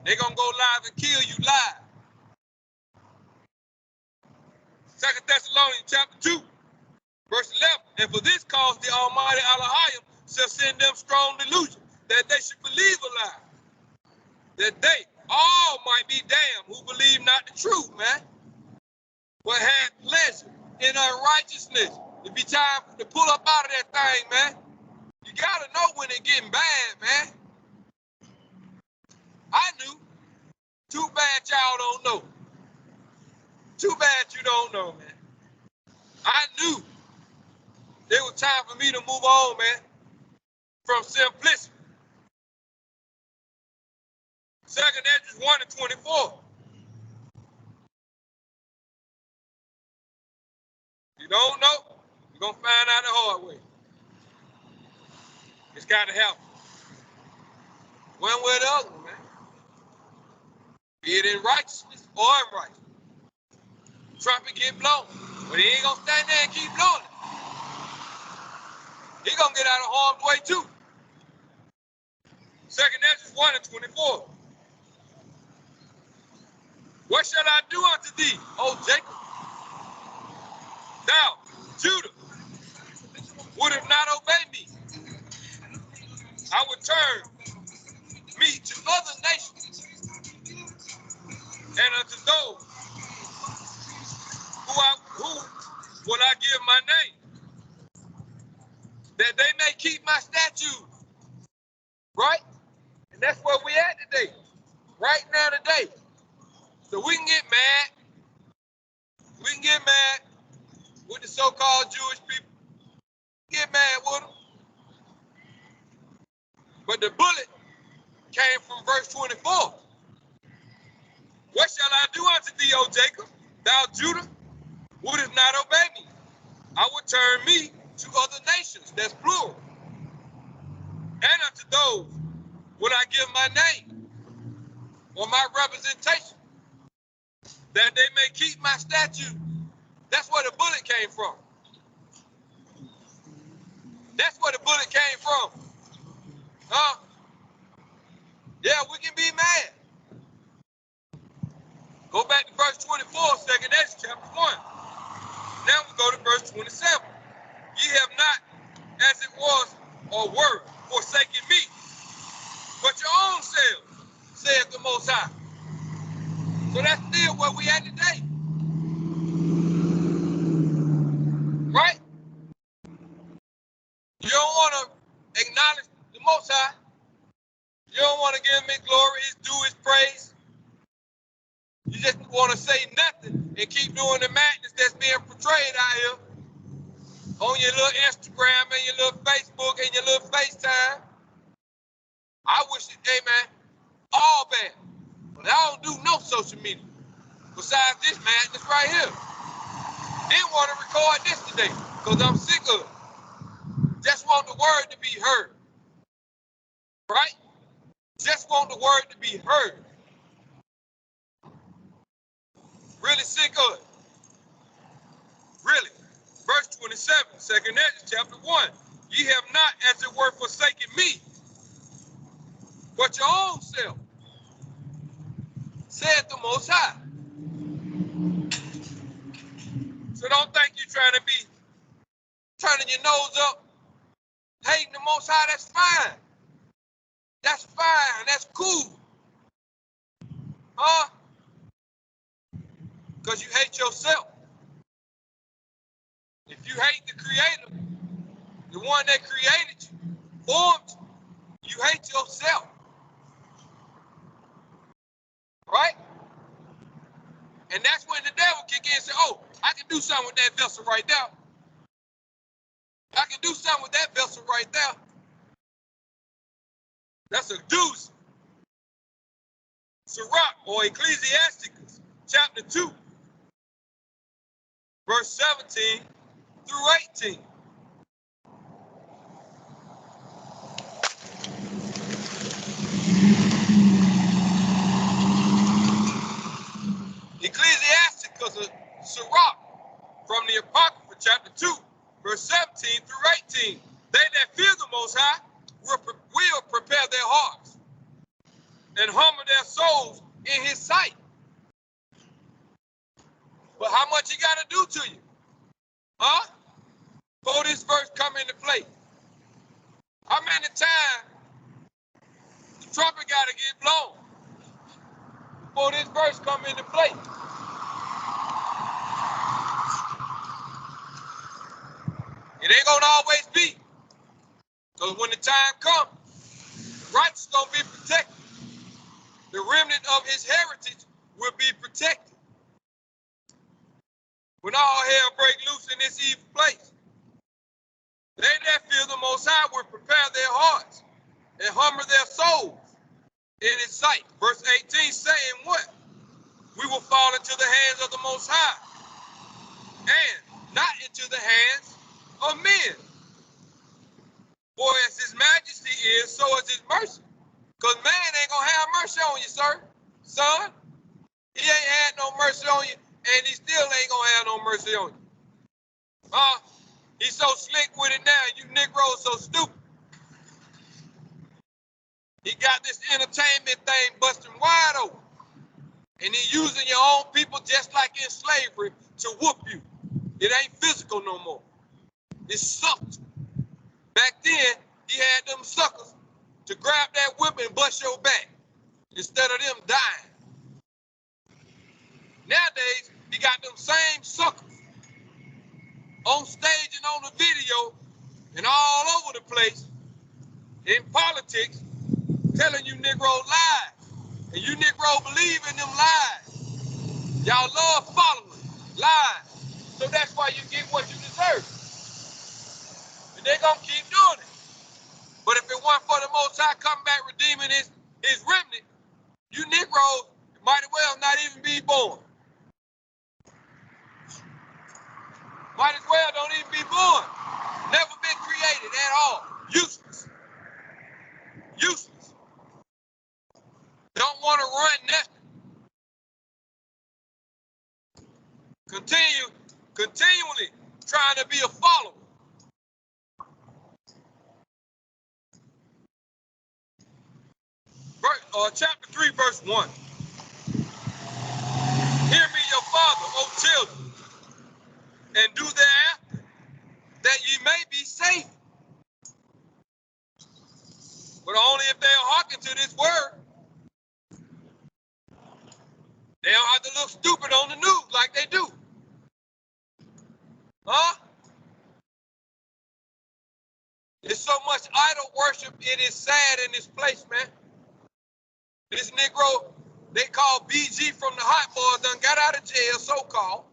They're going to go live and kill you live. 2 Thessalonians chapter 2, verse 11. And for this cause the Almighty Elohim shall send them strong delusion, that they should believe a lie, that they all might be damned who believe not the truth, man, but have pleasure in unrighteousness. It be time to pull up out of that thing, man. You gotta know when it's getting bad, man. I knew. Too bad y'all don't know. Too bad you don't know, man. I knew it was time for me to move on, man, from simplicity. 2 Ezra 1 and 24. You don't know, you're going to find out the hard way. It's got to happen. One way or the other, man. Be it in righteousness or unrighteousness. Trumpet get blown, but he ain't going to stand there and keep blowing it. He going to get out of harm's way too. 2 Ezra 1 and 24. What shall I do unto thee, O Jacob? Thou, Judah, would have not obeyed me. I would turn me to other nations and unto those who will I give my name, that they may keep my statutes. Right? And that's where we at today. Right now today. So we can get mad. We can get mad with the so-called Jewish people. Get mad with them. But the bullet came from verse 24. What shall I do unto thee, O Jacob? Thou Judah, wouldest not obey me. I would turn me to other nations, that's plural. And unto those would I give my name or my representation, that they may keep my statute. That's where the bullet came from. That's where the bullet came from. Huh? Yeah, we can be mad. Go back to verse 24, 2nd Ezra chapter 1. Now we go to verse 27. Ye have not, as it was or were, forsaken me, but your own selves, saith the Most High. So that's still where we at today. Right? You don't want to acknowledge the Most High. You don't want to give him his glory, his due, his praise. You just want to say nothing and keep doing the madness that's being portrayed out here on your little Instagram and your little Facebook and your little FaceTime. I wish it, hey man, all bad. But I don't do no social media besides this madness right here. Didn't want to record this today because I'm sick of it. Just want the word to be heard. Right? Just want the word to be heard. Really sick of it. Really. Verse 27, 2nd Ezra chapter 1. Ye have not, as it were, forsaken me, but your own self, said the Most High. So don't think you're trying to be turning your nose up, hating the Most High. That's fine. That's fine. That's cool. Huh? Because you hate yourself. If you hate the Creator, the one that created you, formed you, you hate yourself. Right? And that's when the devil kick in and say, oh, I can do something with that vessel right there. I can do something with that vessel right there. That's a deuce. Sirach, or Ecclesiasticus, chapter 2, verse 17 through 18. is a Sirach from the Apocrypha, chapter 2, verse 17 through 18. They that fear the Most High will prepare their hearts and humble their souls in his sight. But how much he got to do to you? Huh? Before this verse come into play. How many times the trumpet got to get blown before this verse come into play? It ain't gonna always be. Because when the time comes, the righteous gonna be protected. The remnant of his heritage will be protected. When all hell break loose in this evil place, they that fear the Most High will prepare their hearts and humble their souls in his sight. Verse 18 saying what? We will fall into the hands of the Most High and not into the hands of men. For as his majesty is, so is his mercy. Because man ain't gonna have mercy on you, sir. Son, he ain't had no mercy on you, and he still ain't gonna have no mercy on you. He's so slick with it now, you Negroes so stupid. He got this entertainment thing busting wide open. And he using your own people just like in slavery to whoop you. It ain't physical no more. It's subtle. Back then, he had them suckers to grab that whip and bust your back instead of them dying. Nowadays, he got them same suckers on stage and on the video and all over the place in politics telling you Negro lies. And you Negro believe in them lies. Y'all love following lies. So that's why you get what you deserve. And they're going to keep doing it. But if it weren't for the Most High coming back redeeming his remnant, you Negroes might as well not even be born. Might as well don't even be born. Never been created at all. Useless. Useless. Don't want to run nothing. Continually trying to be a follower. Chapter 3, verse 1. Hear me, your father, O children, and do thereafter, that ye may be safe. But only if they'll hearken to this word. They don't have to look stupid on the news like they do. Huh? There's so much idol worship, it is sad in this place, man. This Negro, they call BG from the Hot Boys, done got out of jail, so-called.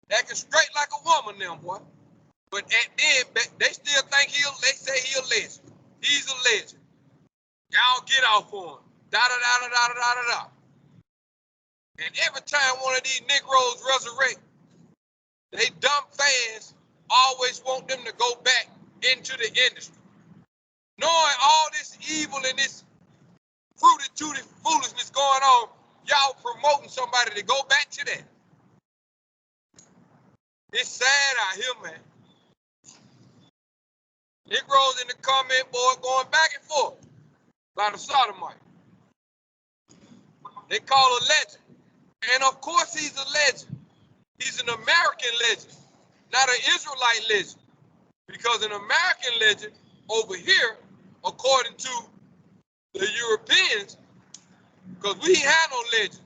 Acting straight like a woman now, boy. But at the end, they still think they say he a legend. He's a legend. Y'all get out for him. Da-da-da-da-da-da-da-da. And every time one of these Negroes resurrect, they dumb fans always want them to go back into the industry. Knowing all this evil and this fruity-tooty foolishness going on, y'all promoting somebody to go back to that. It's sad out here, man. Negroes in the comment board going back and forth by the sodomite. They call a legend. And of course he's a legend. He's an American legend, not an Israelite legend. Because an American legend over here, according to the Europeans, because we ain't had no legend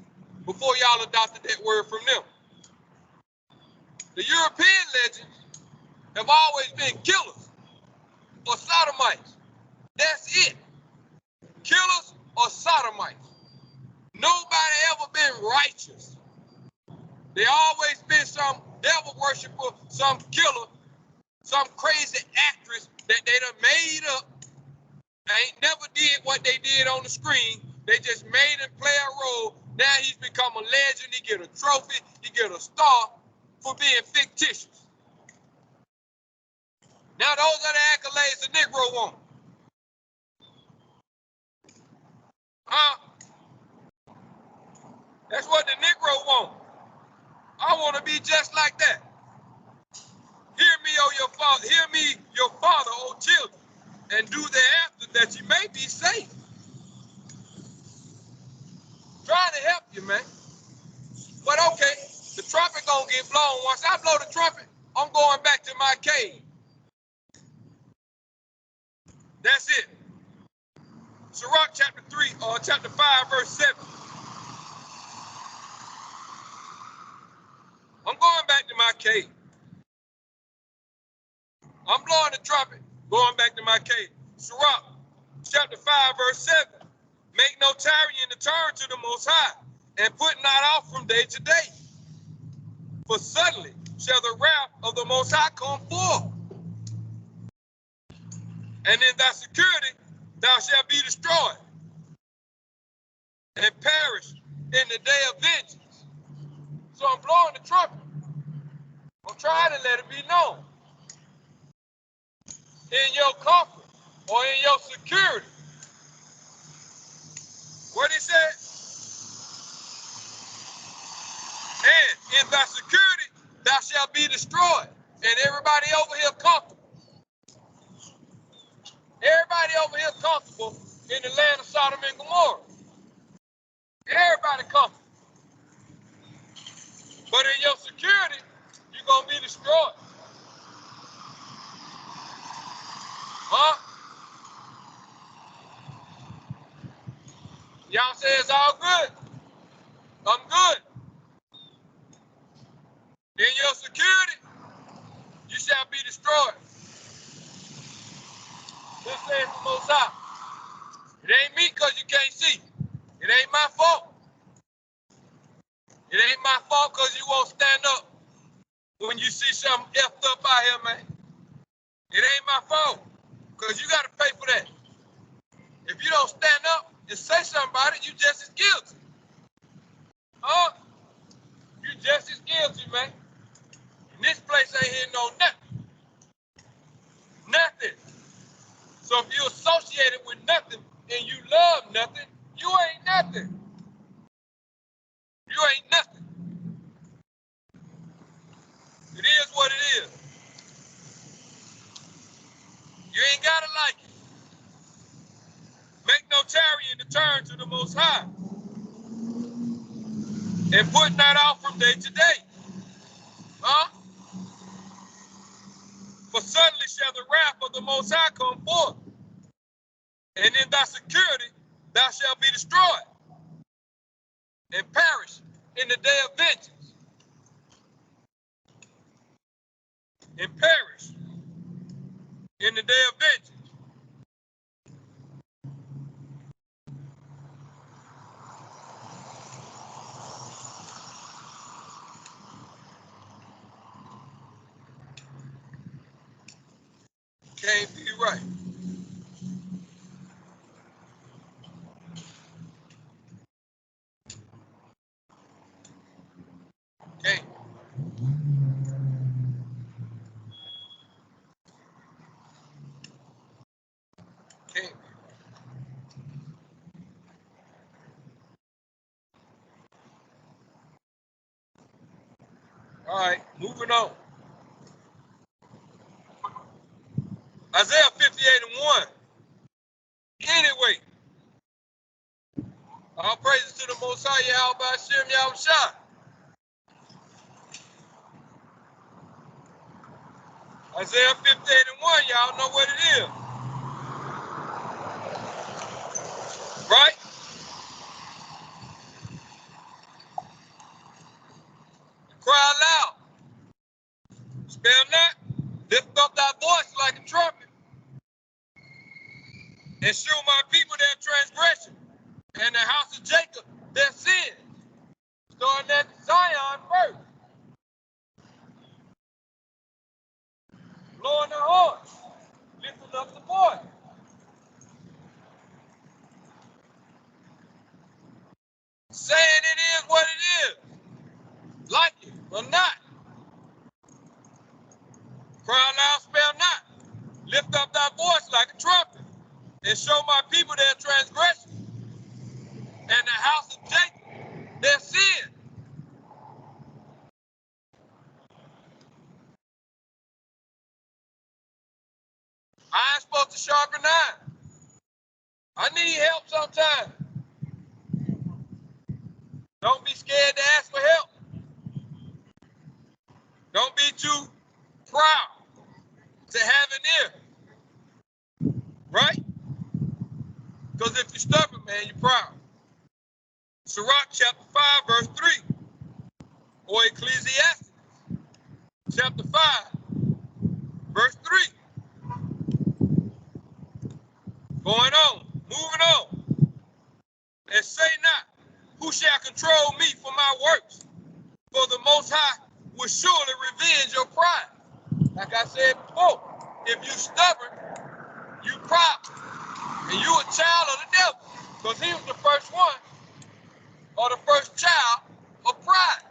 before y'all adopted that word from them. The European legends have always been killers or sodomites. That's it. Killers or sodomites. Nobody ever been righteous. They always been some devil worshiper, some killer, some crazy actress that they done made up. They ain't never did what they did on the screen. They just made him play a role. Now he's become a legend. He get a trophy. He get a star for being fictitious. Now those are the accolades the Negro want. Huh? That's what the Negro want. just like that. Hear me, O your father, hear me, your father, O children, and do thereafter that you may be safe. Trying to help you, man. But okay, the trumpet gonna get blown. Once I blow the trumpet, I'm going back to my cave. That's it. Sirach chapter 3 or chapter 5, verse 7. I'm going back to my cave. I'm blowing the trumpet, going back to my cave. Sirach chapter 5, verse 7. Make no tarrying to turn to the Most High, and put not off from day to day. For suddenly shall the wrath of the Most High come forth, and in thy security thou shalt be destroyed, and perish in the day of vengeance. So I'm blowing the trumpet. I'm trying to let it be known. In your comfort or in your security. What he said? And in thy security thou shalt be destroyed. And everybody over here comfortable. Everybody over here comfortable in the land of Sodom and Gomorrah. Everybody comfortable. But in your security, you're going to be destroyed. Huh? Y'all say it's all good. I'm good. In your security, you shall be destroyed. This says the Most High. It ain't me because you can't see. It ain't my fault. It ain't my fault because you won't stand up when you see something effed up out here, man. It ain't my fault because you got to pay for that. If you don't stand up and say something about it, you just as guilty. Huh? You just as guilty, man. And this place ain't here no nothing. Nothing. So if you're associated with nothing and you love nothing, you ain't nothing. You ain't nothing. It is what it is. You ain't gotta like it. Make no tarrying to turn to the Most High, and put not off from day to day. Huh? For suddenly shall the wrath of the Most High come forth, and in thy security thou shalt be destroyed, and perish in the day of vengeance. And perish in the day of vengeance. Can't be right. Can't. Can't. All right, moving on. Isaiah 58:1. Anyway, all praises to the Most High, Yahweh Hashem, Yahweh Shah. Isaiah 58:1, y'all know what it is. Right? Cry loud. Spare not. Lift up thy voice like a trumpet. And show my people their transgression, and the house of Jacob their sin. Starting at Zion first. Blowing the horn. Lifting up the voice. Saying it is what it is. Like it or not. Cry loud, spare not. Lift up thy voice like a trumpet. And show my people their transgression, and the house of Jacob their sin. Iron's supposed to sharpen iron. I need help sometimes. Don't be scared to ask for help. Don't be too proud to have an ear, right? Because if you're stubborn, man, you're proud. Sirach chapter 5, verse 3, or Ecclesiastes chapter 5, verse 3. Going on, moving on. And say not, who shall control me for my works? For the Most High will surely revenge your pride. Like I said before, if you stubborn, you proud, and you a child of the devil, because he was the first one, or the first child of pride.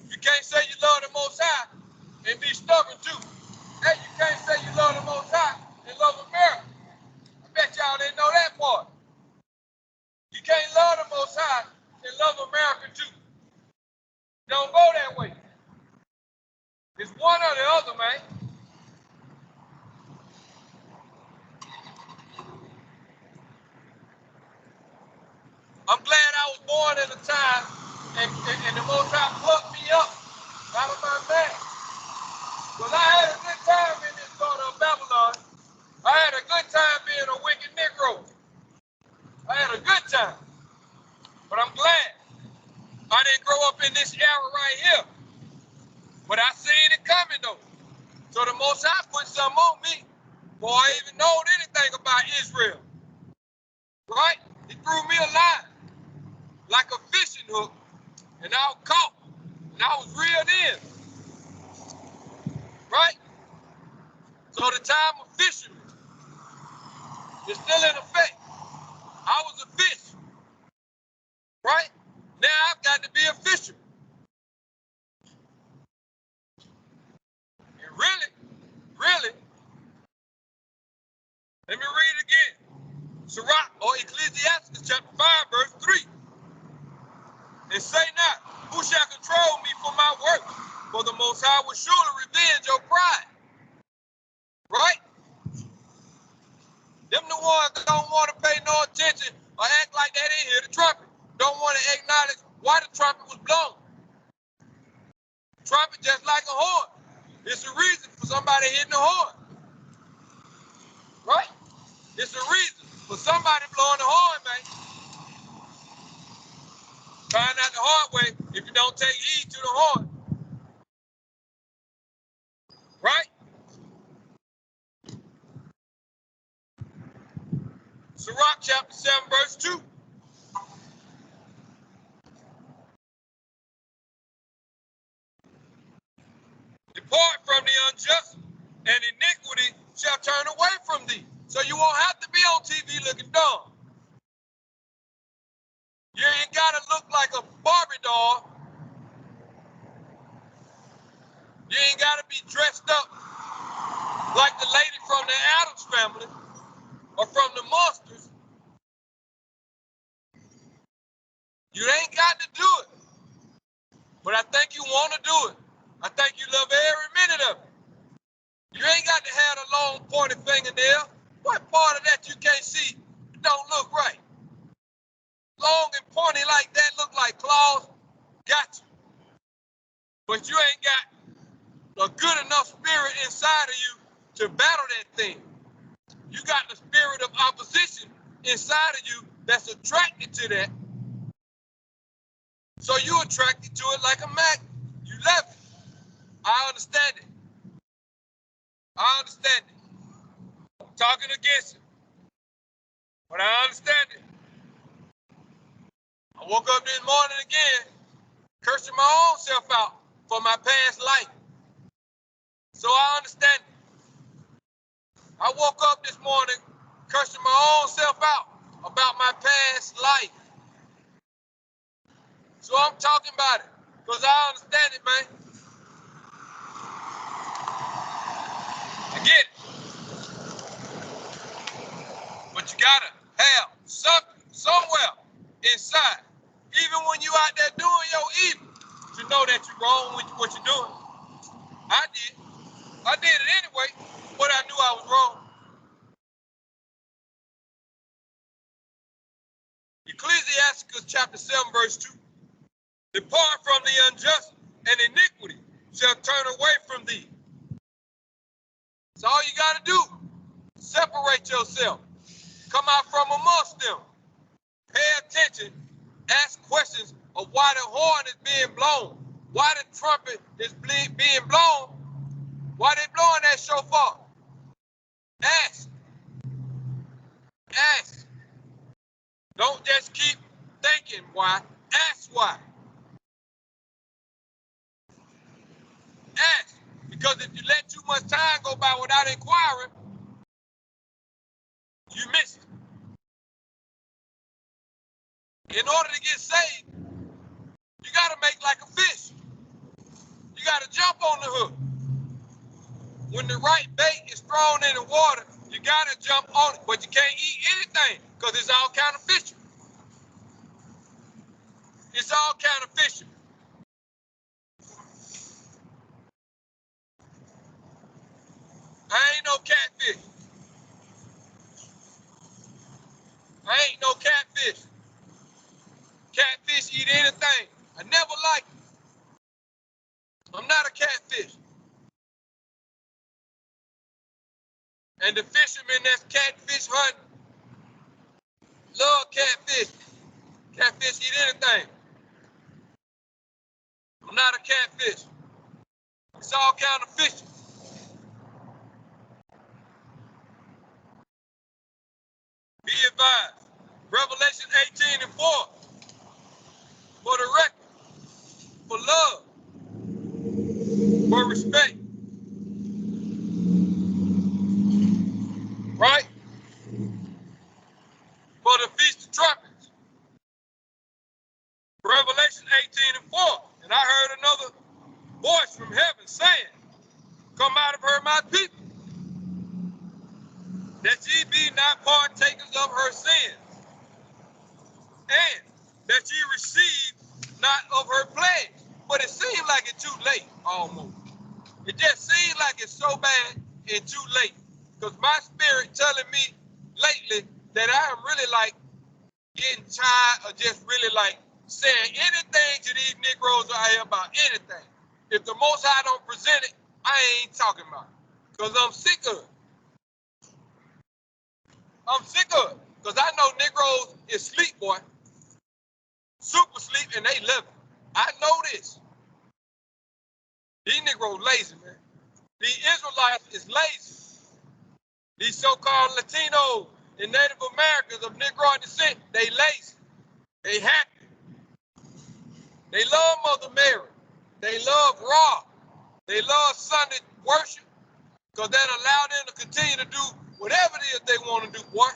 You can't say you love the Most High and be stubborn too. Hey, you can't say you love the Most High and love America. I bet y'all didn't know that part. You can't love the Most High and love America too. Don't go that way. It's one or the other, man. I'm glad I was born at a time and the Most High plucked me up out of my bag. Because I had a good time in this corner of Babylon. I had a good time being a wicked Negro. I had a good time. But I'm glad I didn't grow up in this era right here. But I seen it coming though. So the Most High put something on me before I even know anything about Israel. Right? He threw me a line like a fishing hook, and I was caught, and I was reeled in. Right? So the time of fishery is still in effect. I was a fish. Right? Now I've got to be a fisherman. And really, let me read it again. Sirach or Ecclesiastes chapter 5, verse 3. And say not, who shall control me for my work? For the Most High will surely revenge your pride. Right? Them the ones that don't want to pay no attention or act like they didn't hear the trumpet. Don't want to acknowledge why the trumpet was blown. Trumpet just like a horn. It's a reason for somebody hitting the horn. Right? It's a reason for somebody blowing the horn, man. Find out the hard way if you don't take heed to the horn. Right? Sirach chapter 7, verse 2. Depart from the unjust, and iniquity shall turn away from thee. So you won't have to be on TV looking dumb. You ain't got to look like a Barbie doll. You ain't got to be dressed up like the lady from the Addams Family or from the Monsters. You ain't got to do it. But I think you want to do it. I think you love every minute of it. You ain't got to have a long pointed fingernail. What part of that you can't see don't look right? Long and pointy like that look like claws. Got you. But you ain't got a good enough spirit inside of you to battle that thing. You got the spirit of opposition inside of you that's attracted to that. So you attracted to it like a magnet. You love it. I understand it. I understand it. I'm talking against it. But I understand it. I woke up this morning again, cursing my own self out for my past life. So I understand it. I woke up this morning, cursing my own self out about my past life. So I'm talking about it, because I understand it, man. I get it. But you gotta have something somewhere inside, even when you out there doing your evil, to know that you're wrong with what you're doing. I did. I did it anyway, but I knew I was wrong. Ecclesiasticus chapter 7, verse 2. Depart from the unjust, and iniquity shall turn away from thee. That's all you got to do. Separate yourself. Come out from amongst them. Pay attention. Ask questions of why the horn is being blown. Why the trumpet is being blown. Why they blowing that shofar? Ask. Ask. Don't just keep thinking why. Ask why. Ask. Because if you let too much time go by without inquiring, you miss it. In order to get saved, you got to make like a fish. You got to jump on the hook. When the right bait is thrown in the water, you got to jump on it, but you can't eat anything because it's all kind of fishing. It's all kind of fishing. I ain't no catfish. I ain't no catfish. Catfish eat anything. I never liked it. I'm not a catfish. And the fishermen that's catfish hunting love catfish. Catfish eat anything. I'm not a catfish. It's all kind of fishing. Be advised. Revelation 18 and 4. For the record, for love, for respect. Right? For the Feast of Trumpets. Revelation 18 and 4. And I heard another voice from heaven saying, come out of her, my people, that ye be not partakers of her sins, and that ye receive not of her plagues. But it seemed like it's too late, almost. It just seems like it's so bad and too late. Because my spirit telling me lately that I am really like getting tired of just really like saying anything to these Negroes out here about anything. If the Most High don't present it, I ain't talking about it. Because I'm sick of it. I'm sick of it. Because I know Negroes is sleep, boy. Super sleep, and they live it. I know this. These Negroes lazy, man. These Israelites is lazy. These so-called Latinos and Native Americans of Negro descent, they lazy. They happy. They love Mother Mary. They love Ra. They love Sunday worship because that allow them to continue to do whatever it is they want to do, boy.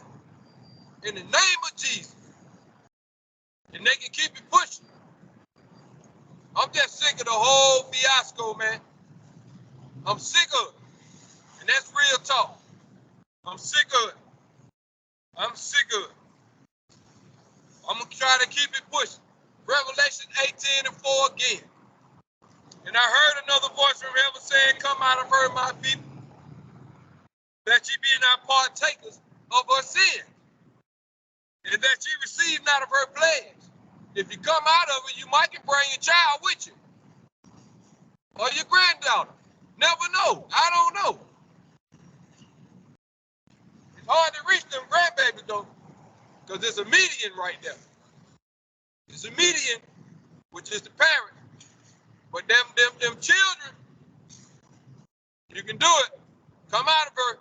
In the name of Jesus. And they can keep it pushing. I'm just sick of the whole fiasco, man. I'm sick of it. And that's real talk. I'm sick of it. I'm sick of it. I'm going to try to keep it pushing. Revelation 18 and 4 again. And I heard another voice from heaven saying, come out of her, my people, that ye be not partakers of her sin, and that ye receive not of her plagues. If you come out of it, you might can bring your child with you, or your granddaughter. Never know. I don't know. It's hard to reach them grandbabies, though, because there's a median right there. There's a median, which is the parent. But them children, you can do it. Come out of her.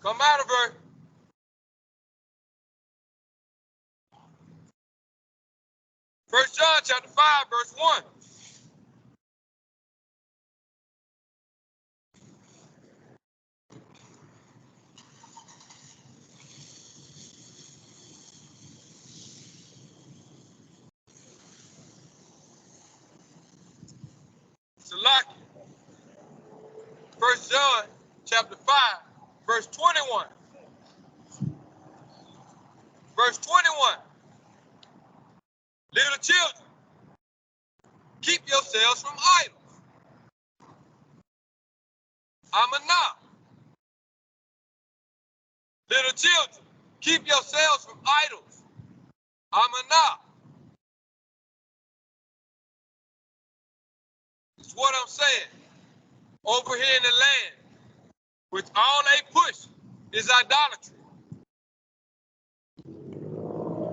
Come out of her. First John chapter 5, verse 1. Salaki. First John chapter 5, verse 21. Verse 21. Little children, keep yourselves from idols. Amanah. Little children, keep yourselves from idols. Amanah. That's what I'm saying. Over here in the land, which all they push is idolatry.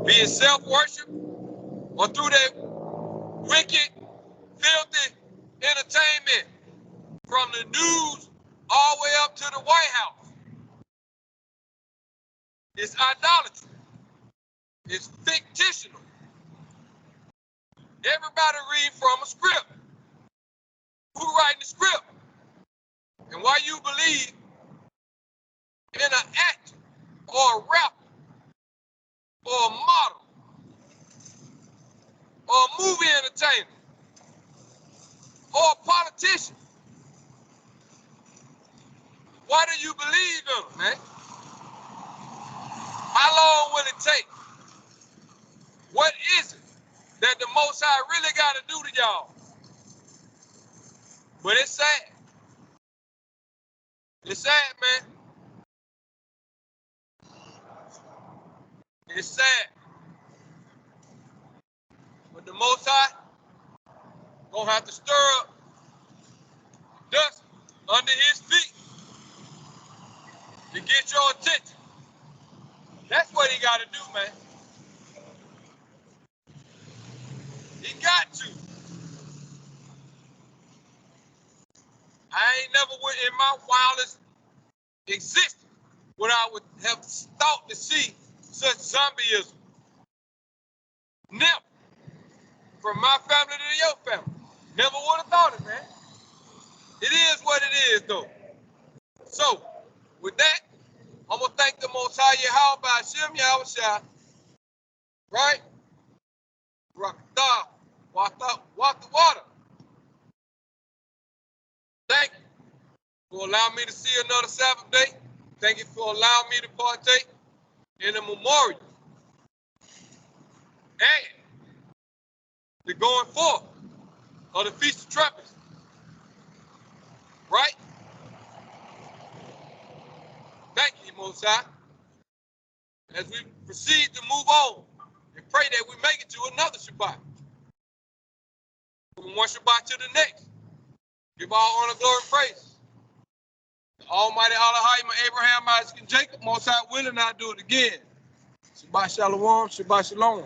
Be it self-worship or through their wicked, filthy entertainment from the news all the way up to the White House. It's idolatry. It's fictional. Everybody read from a script. Who writing the script? And why you believe in an actor or a rapper or a model or a movie entertainer or a politician? Why do you believe them, man? How long will it take? What is it that the Most High really got to do to y'all? But it's sad. It's sad, man. It's sad. But the Most High gonna have to stir up dust under his feet to get your attention. That's what he got to do, man. He got to. I ain't never went in my wildest existence would I would have thought to see such zombieism. Never. From my family to your family. Never would have thought it, man. It is what it is, though. So, with that, I'm going to thank the Most High Yahweh by Hashem Yahushua. Right? Rakatah. Walk the water. Thank you for allowing me to see another Sabbath day. Thank you for allowing me to partake in the memorial and the going forth of the Feast of Trumpets. Right? Thank you, Most High. As we proceed to move on and pray that we make it to another Shabbat. From one Shabbat to the next. Give all honor, glory, and praise. The Almighty Elohim, Abraham, Isaac, and Jacob. Most High willing, I'll do it again. Shabbat Shalom, Shabbat Shalom.